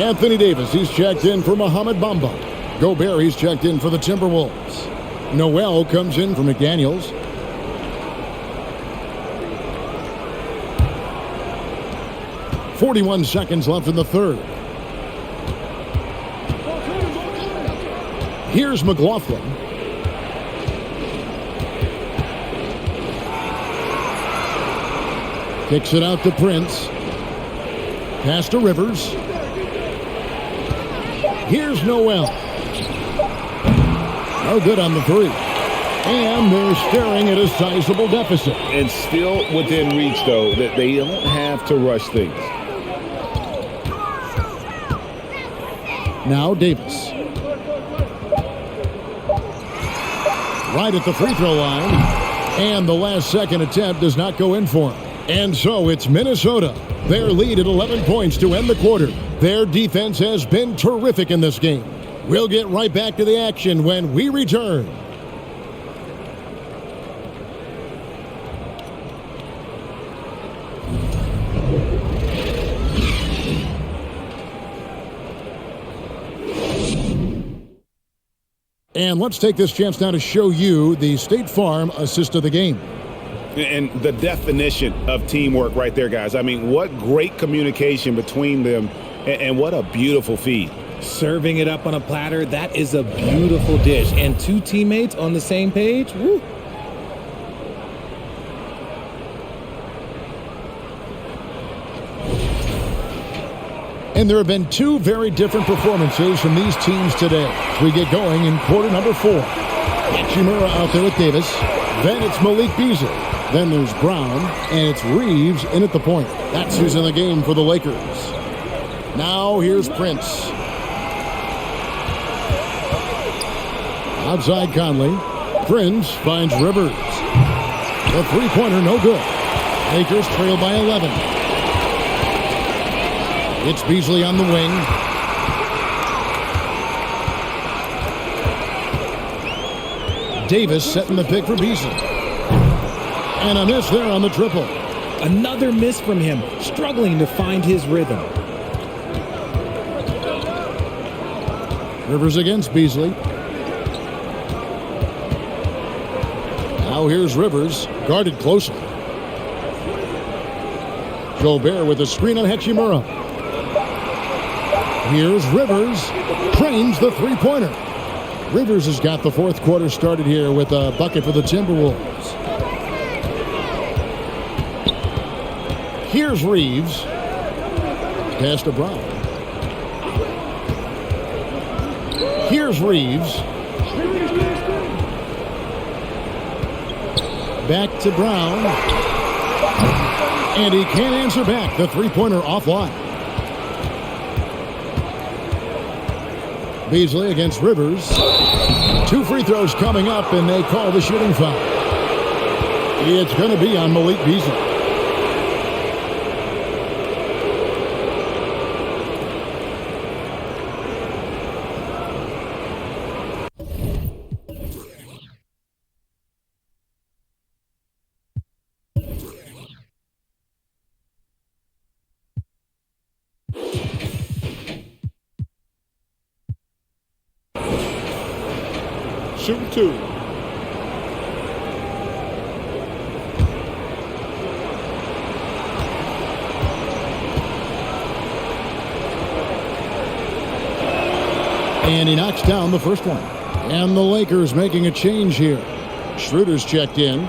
Anthony Davis, he's checked in for Mohamed Bamba. Gobert, he's checked in for the Timberwolves. Noel comes in for McDaniels. .41 seconds left in the third. Here's McLaughlin. Kicks it out to Prince. Pass to Rivers. Here's Noel. No good on the 3. And they're staring at a sizable deficit. And still within reach, though, that they don't have to rush things. Now Davis. Right at the free throw line. And the last second attempt does not go in for him. And so it's Minnesota. Their lead at 11 points to end the quarter. Their defense has been terrific in this game. We'll get right back to the action when we return. And let's take this chance now to show you the State Farm assist of the game. And the definition of teamwork right there, guys. I mean, what great communication between them, and what a beautiful feed. Serving it up on a platter, that is a beautiful dish. And 2 teammates on the same page, woo. And there have been 2 very different performances from these teams today. As we get going in quarter number 4. Hachimura out there with Davis. Then it's Malik Beasley. Then there's Brown, and it's Reeves in at the point. That's who's in the game for the Lakers. Now here's Prince. Outside Conley. Prince finds Rivers. The three-pointer, no good. Lakers trail by 11. It's Beasley on the wing. Davis setting the pick for Beasley. And a miss there on the triple. Another miss from him, struggling to find his rhythm. Rivers against Beasley. Now here's Rivers, guarded closely. Gobert with a screen on Hachimura. Here's Rivers, trains the three-pointer. Rivers has got the fourth quarter started here with a bucket for the Timberwolves. Here's Reeves. Pass to Brown. Here's Reeves. Back to Brown. And he can't answer back. The three-pointer offline. Beasley against Rivers. 2 free throws coming up, and they call the shooting foul. It's going to be on Malik Beasley. Shooting 2. And he knocks down the first one. And the Lakers making a change here. Schroeder's checked in.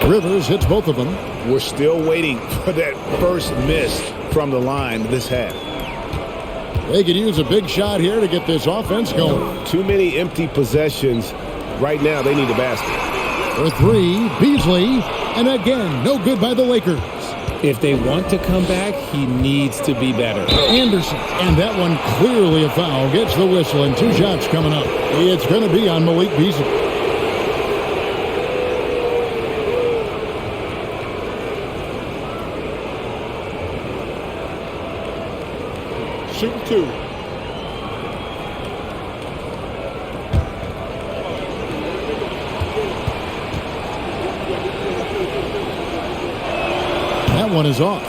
Rivers hits both of them. We're still waiting for that first miss from the line this half. They could use a big shot here to get this offense going. Too many empty possessions. Right now, they need a basket. For 3, Beasley. And again, no good by the Lakers. If they want to come back, he needs to be better. Anderson. And that one clearly a foul. Gets the whistle and 2 shots coming up. It's going to be on Malik Beasley. Shooting 2. That one is off.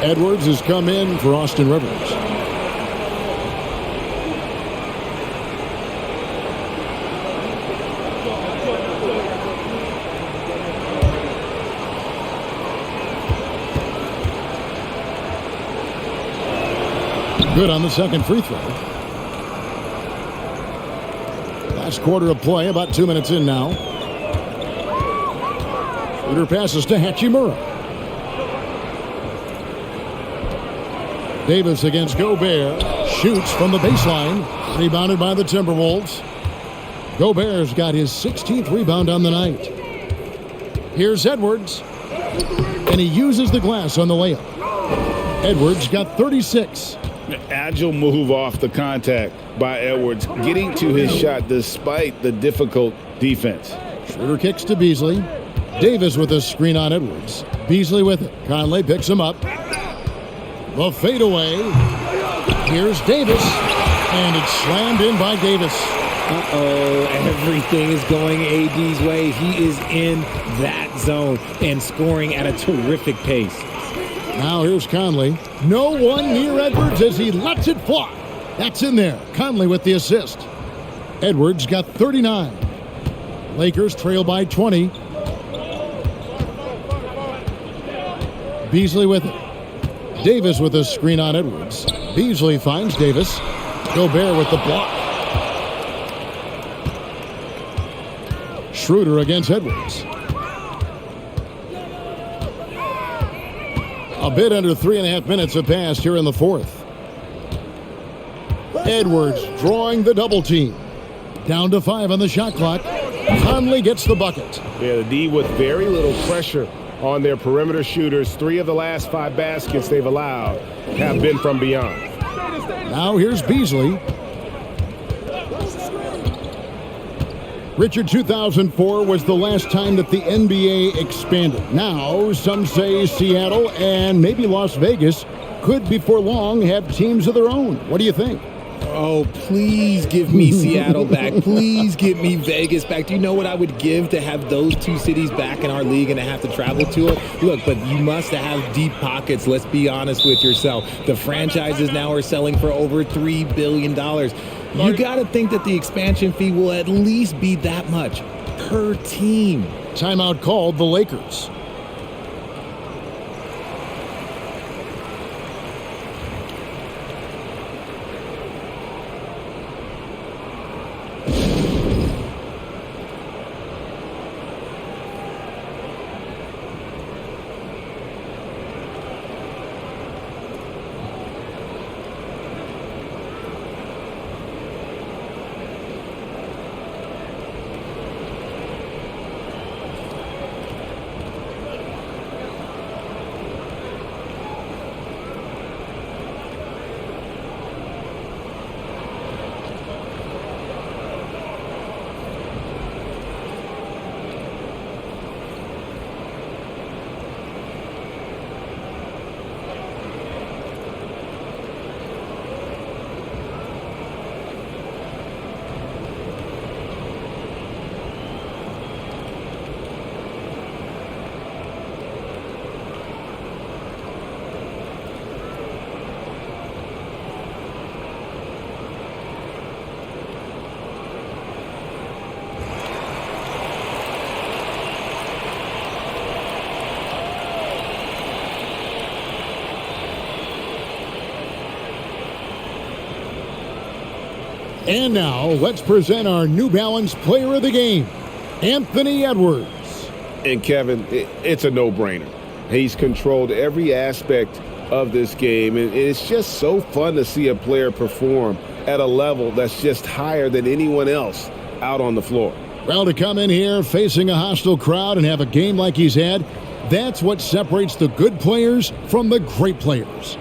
Edwards has come in for Austin Rivers. Good on the second free throw. Last quarter of play, about 2 minutes in now. Shooter passes to Hachimura. Davis against Gobert. Shoots from the baseline. Rebounded by the Timberwolves. Gobert's got his 16th rebound on the night. Here's Edwards. And he uses the glass on the layup. Edwards got 36. Agile move off the contact by Edwards, getting to his shot despite the difficult defense. Schroeder kicks to Beasley. Davis with a screen on Edwards. Beasley with it. Conley picks him up. The fadeaway. Here's Davis. And it's slammed in by Davis. Uh-oh, everything is going AD's way. He is in that zone and scoring at a terrific pace. Now here's Conley. No one near Edwards as he lets it fly. That's in there. Conley with the assist. Edwards got 39. Lakers trail by 20. Beasley with it. Davis with a screen on Edwards. Beasley finds Davis. Gobert with the block. Schroeder against Edwards. A bit under 3.5 minutes have passed here in the fourth. Edwards drawing the double team. Down to 5 on the shot clock. Conley gets the bucket. Yeah, the D with very little pressure on their perimeter shooters. 3 of the last 5 baskets they've allowed have been from beyond. Now here's Beasley. Richard, 2004 was the last time that the NBA expanded. Now, some say Seattle and maybe Las Vegas could before long have teams of their own. What do you think? Oh, please give me Seattle back. Please give me Vegas back. Do you know what I would give to have those 2 cities back in our league and to have to travel to it? Look, but you must have deep pockets. Let's be honest with yourself. The franchises now are selling for over $3 billion. You got to think that the expansion fee will at least be that much per team. Timeout called the Lakers. And now, let's present our New Balance Player of the Game, Anthony Edwards. And Kevin, it's a no-brainer. He's controlled every aspect of this game, and it's just so fun to see a player perform at a level that's just higher than anyone else out on the floor. Well, to come in here facing a hostile crowd and have a game like he's had, that's what separates the good players from the great players.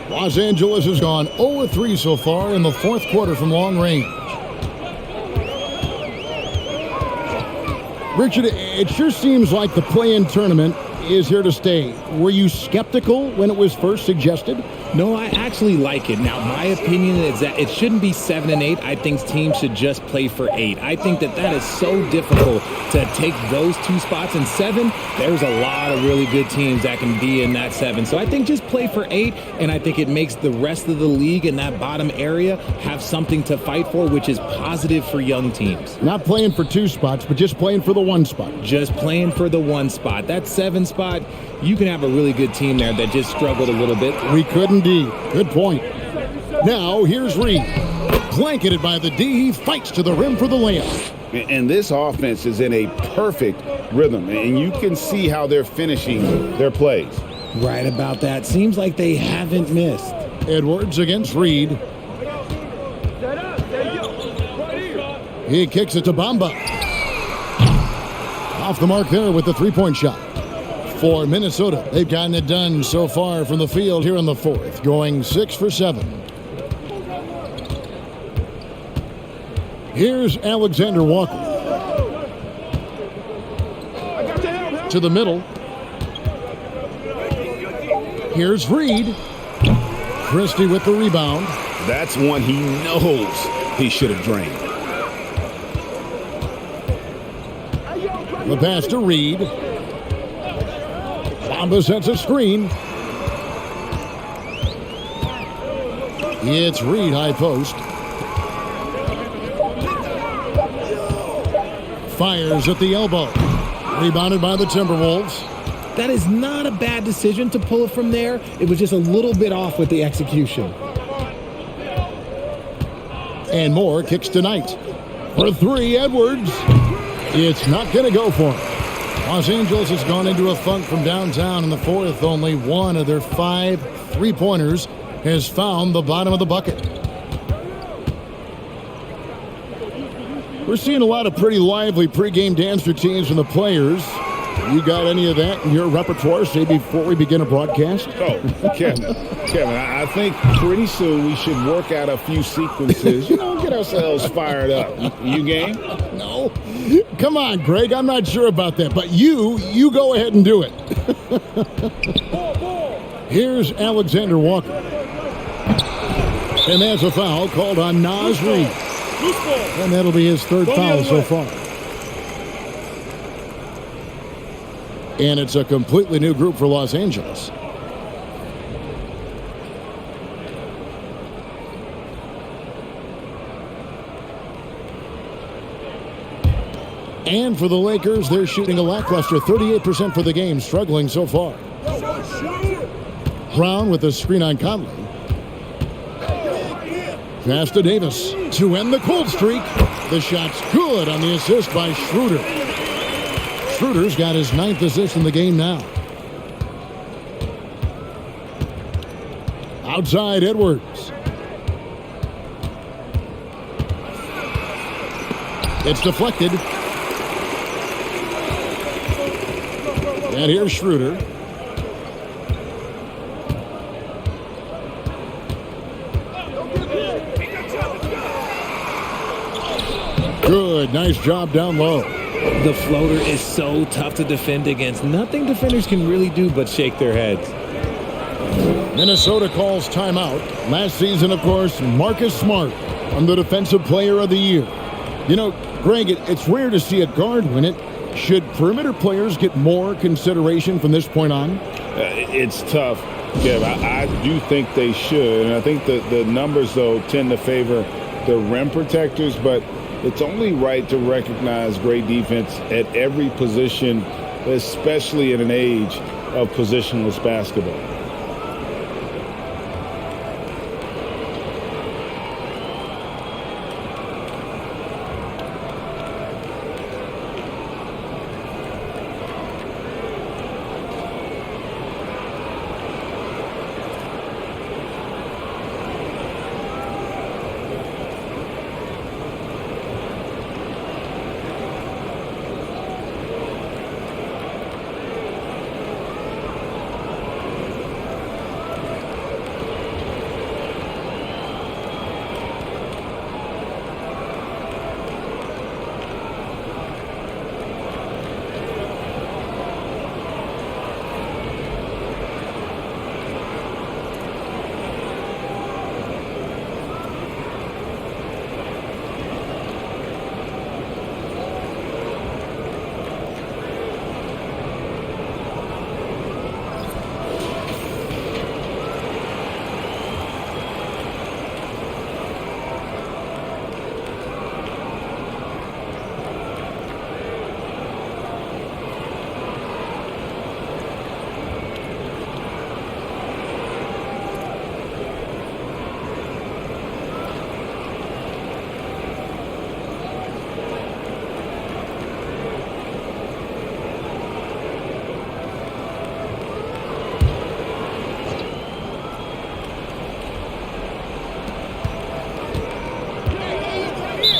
Los Angeles has gone 0-3 so far in the fourth quarter from long range. Richard, it sure seems like the play-in tournament is here to stay. Were you skeptical when it was first suggested? No, I actually like it. Now, my opinion is that it shouldn't be 7 and 8. I think teams should just play for 8. I think that is so difficult to take those 2 spots. In 7, there's a lot of really good teams that can be in that 7. So I think just play for 8, and I think it makes the rest of the league in that bottom area have something to fight for, which is positive for young teams. Not playing for 2 spots, but just playing for the 1 spot. Just playing for the 1 spot. That 7 spot, you can have a really good team there that just struggled a little bit. We could indeed. Good point. Now, here's Reed. Blanketed by the D, he fights to the rim for the layup. And this offense is in a perfect rhythm, and you can see how they're finishing their plays. Right about that. Seems like they haven't missed. Edwards against Reed. He kicks it to Bamba. Off the mark there with the three-point shot. For Minnesota, they've gotten it done so far from the field here in the fourth, going 6 for 7. Here's Alexander Walker. To the middle. Here's Reed. Christie with the rebound. That's one he knows he should have drained. The pass to Reed. Bamba sets a screen. It's Reed high post. Fires at the elbow. Rebounded by the Timberwolves. That is not a bad decision to pull it from there. It was just a little bit off with the execution. And more kicks tonight. For 3, Edwards. It's not going to go for him. Los Angeles has gone into a funk from downtown in the fourth. Only one of their 5 three-pointers has found the bottom of the bucket. We're seeing a lot of pretty lively pregame dance routines from the players. You got any of that in your repertoire, say, before we begin a broadcast? Oh, Kevin, I think pretty soon we should work out a few sequences, get ourselves fired up. You game? No. Come on, Greg, I'm not sure about that, but you go ahead and do it. Here's Alexander Walker. And there's a foul called on Naz Reid. Loose ball. And that'll be his third Go the foul other so way. far. And it's a completely new group for Los Angeles. And for the Lakers, they're shooting a lackluster 38% for the game, struggling so far. Brown with the screen on Conley. Pass to Davis to end the cold streak. The shot's good on the assist by Schroeder. Schroeder's got his 9th assist in the game now. Outside Edwards. It's deflected. And here's Schroeder. Good, nice job down low. The floater is so tough to defend against. Nothing defenders can really do but shake their heads. Minnesota calls timeout. Last season, of course, Marcus Smart on the Defensive Player of the Year. You know, Greg, it's rare to see a guard win it. Should perimeter players get more consideration from this point on? It's tough, Kev. I do think they should. And I think the numbers, though, tend to favor the rim protectors. But it's only right to recognize great defense at every position, especially in an age of positionless basketball.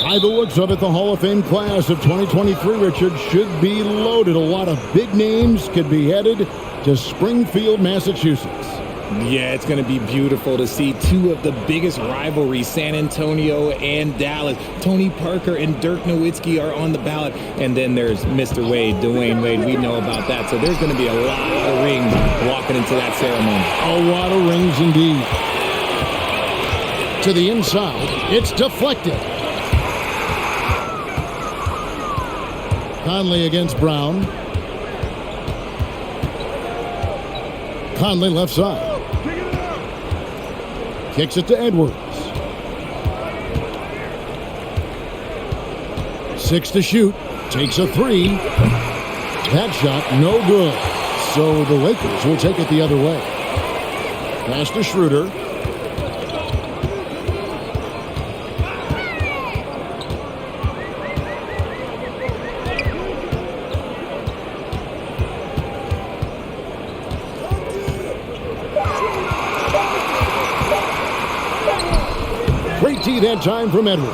By the looks of it, the Hall of Fame class of 2023, Richard, should be loaded. A lot of big names could be headed to Springfield, Massachusetts. Yeah, it's going to be beautiful to see two of the biggest rivalries, San Antonio and Dallas. Tony Parker and Dirk Nowitzki are on the ballot. And then there's Mr. Wade, Dwayne Wade. We know about that. So there's going to be a lot of rings walking into that ceremony. A lot of rings indeed. To the inside, it's deflected. Conley against Brown. Conley left side. Kicks it to Edwards. 6 to shoot. Takes a 3. That shot no good. So the Lakers will take it the other way. Pass to Schroeder. Great tee that time from Edwards.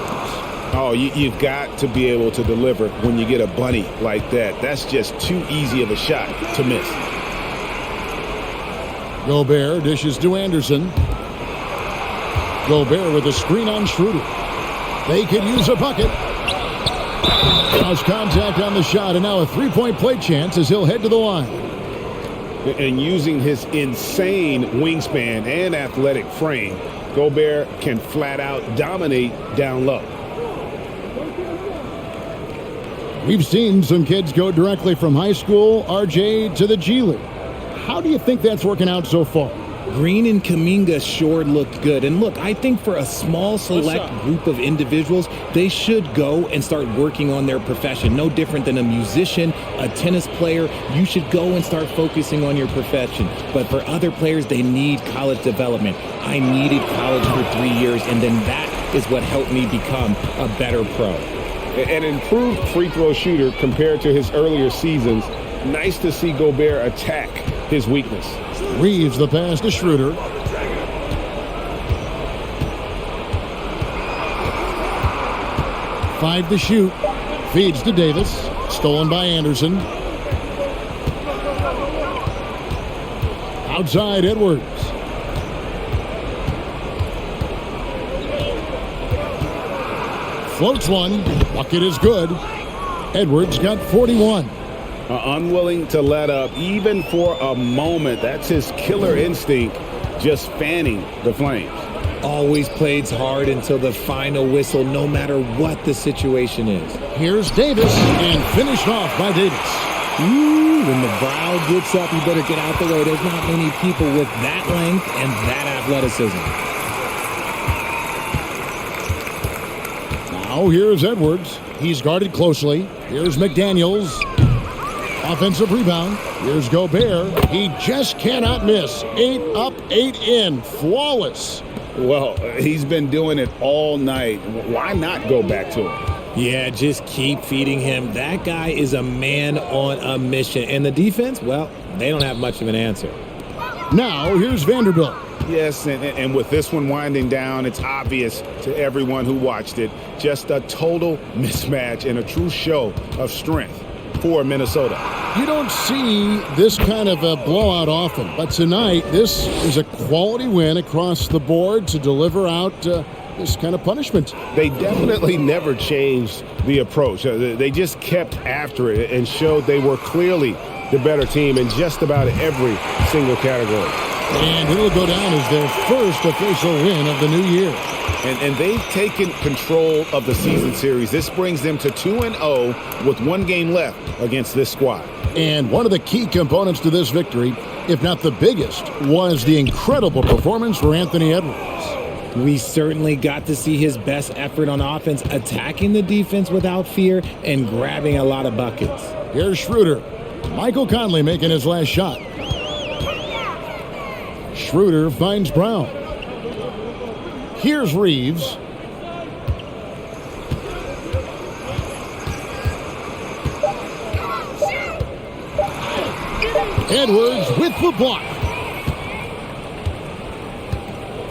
Oh, you've got to be able to deliver when you get a bunny like that. That's just too easy of a shot to miss. Gobert dishes to Anderson. Gobert with a screen on Schroeder. They could use a bucket. Lost contact on the shot, and now a three-point play chance as he'll head to the line. And using his insane wingspan and athletic frame, Gobert can flat out dominate down low. We've seen some kids go directly from high school, RJ, to the G League. How do you think that's working out so far? Green and Kuminga sure looked good. And look, I think for a small select group of individuals, they should go and start working on their profession. No different than a musician, a tennis player. You should go and start focusing on your profession. But for other players, they need college development. I needed college for 3 years, and then that is what helped me become a better pro. An improved free throw shooter compared to his earlier seasons. Nice to see Gobert attack his weakness. Reeves the pass to Schroeder. Five to shoot. Feeds to Davis. Stolen by Anderson. Outside Edwards. Floats one. Bucket is good. Edwards got 41. Unwilling to let up even for a moment. That's his killer instinct, just fanning the flames. Always plays hard until the final whistle, no matter what the situation is. Here's Davis, and finished off by Davis. Ooh, when the brow gets up, you better get out the way. There's not many people with that length and that athleticism. Now here's Edwards. He's guarded closely. Here's McDaniels. Offensive rebound. Here's Gobert. He just cannot miss. 8 up, 8 in. Flawless. Well, he's been doing it all night. Why not go back to him? Yeah, just keep feeding him. That guy is a man on a mission. And the defense, well, they don't have much of an answer. Now here's Vanderbilt. Yes, and with this one winding down, it's obvious to everyone who watched it. Just a total mismatch and a true show of strength for Minnesota. You don't see this kind of a blowout often, but tonight this is a quality win across the board to deliver out this kind of punishment. They definitely never changed the approach. They just kept after it and showed they were clearly the better team in just about every single category. And it'll go down as their first official win of the new year. And they've taken control of the season series. This brings them to 2-0 with 1 game left against this squad. And one of the key components to this victory, if not the biggest, was the incredible performance for Anthony Edwards. We certainly got to see his best effort on offense, attacking the defense without fear and grabbing a lot of buckets. Here's Schroeder. Michael Conley making his last shot. Schroeder finds Brown. Here's Reeves. Edwards with the block.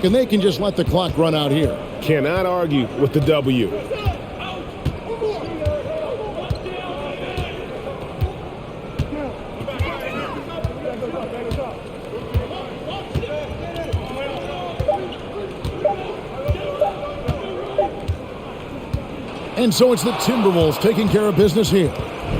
And they can just let the clock run out here. Cannot argue with the W. And so it's the Timberwolves taking care of business here.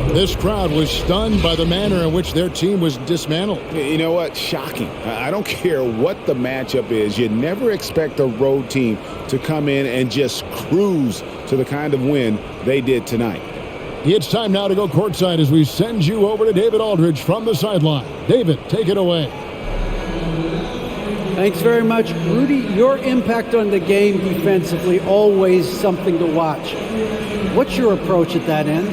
This crowd was stunned by the manner in which their team was dismantled. You know what? Shocking. I don't care what the matchup is. You never expect a road team to come in and just cruise to the kind of win they did tonight. It's time now to go courtside as we send you over to David Aldridge from the sideline. David, take it away. Thanks very much. Rudy, your impact on the game defensively, always something to watch. What's your approach at that end?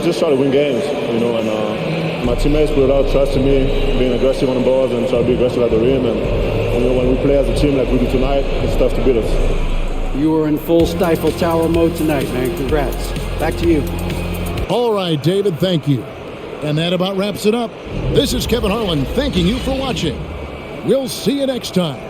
Just try to win games, and my teammates put a lot of trust in me, being aggressive on the balls and try to be aggressive at the rim. And when we play as a team like we do tonight, it's tough to beat us. You were in full Stifle Tower mode tonight, man. Congrats. Back to you. All right, David, thank you. And that about wraps it up. This is Kevin Harlan thanking you for watching. We'll see you next time.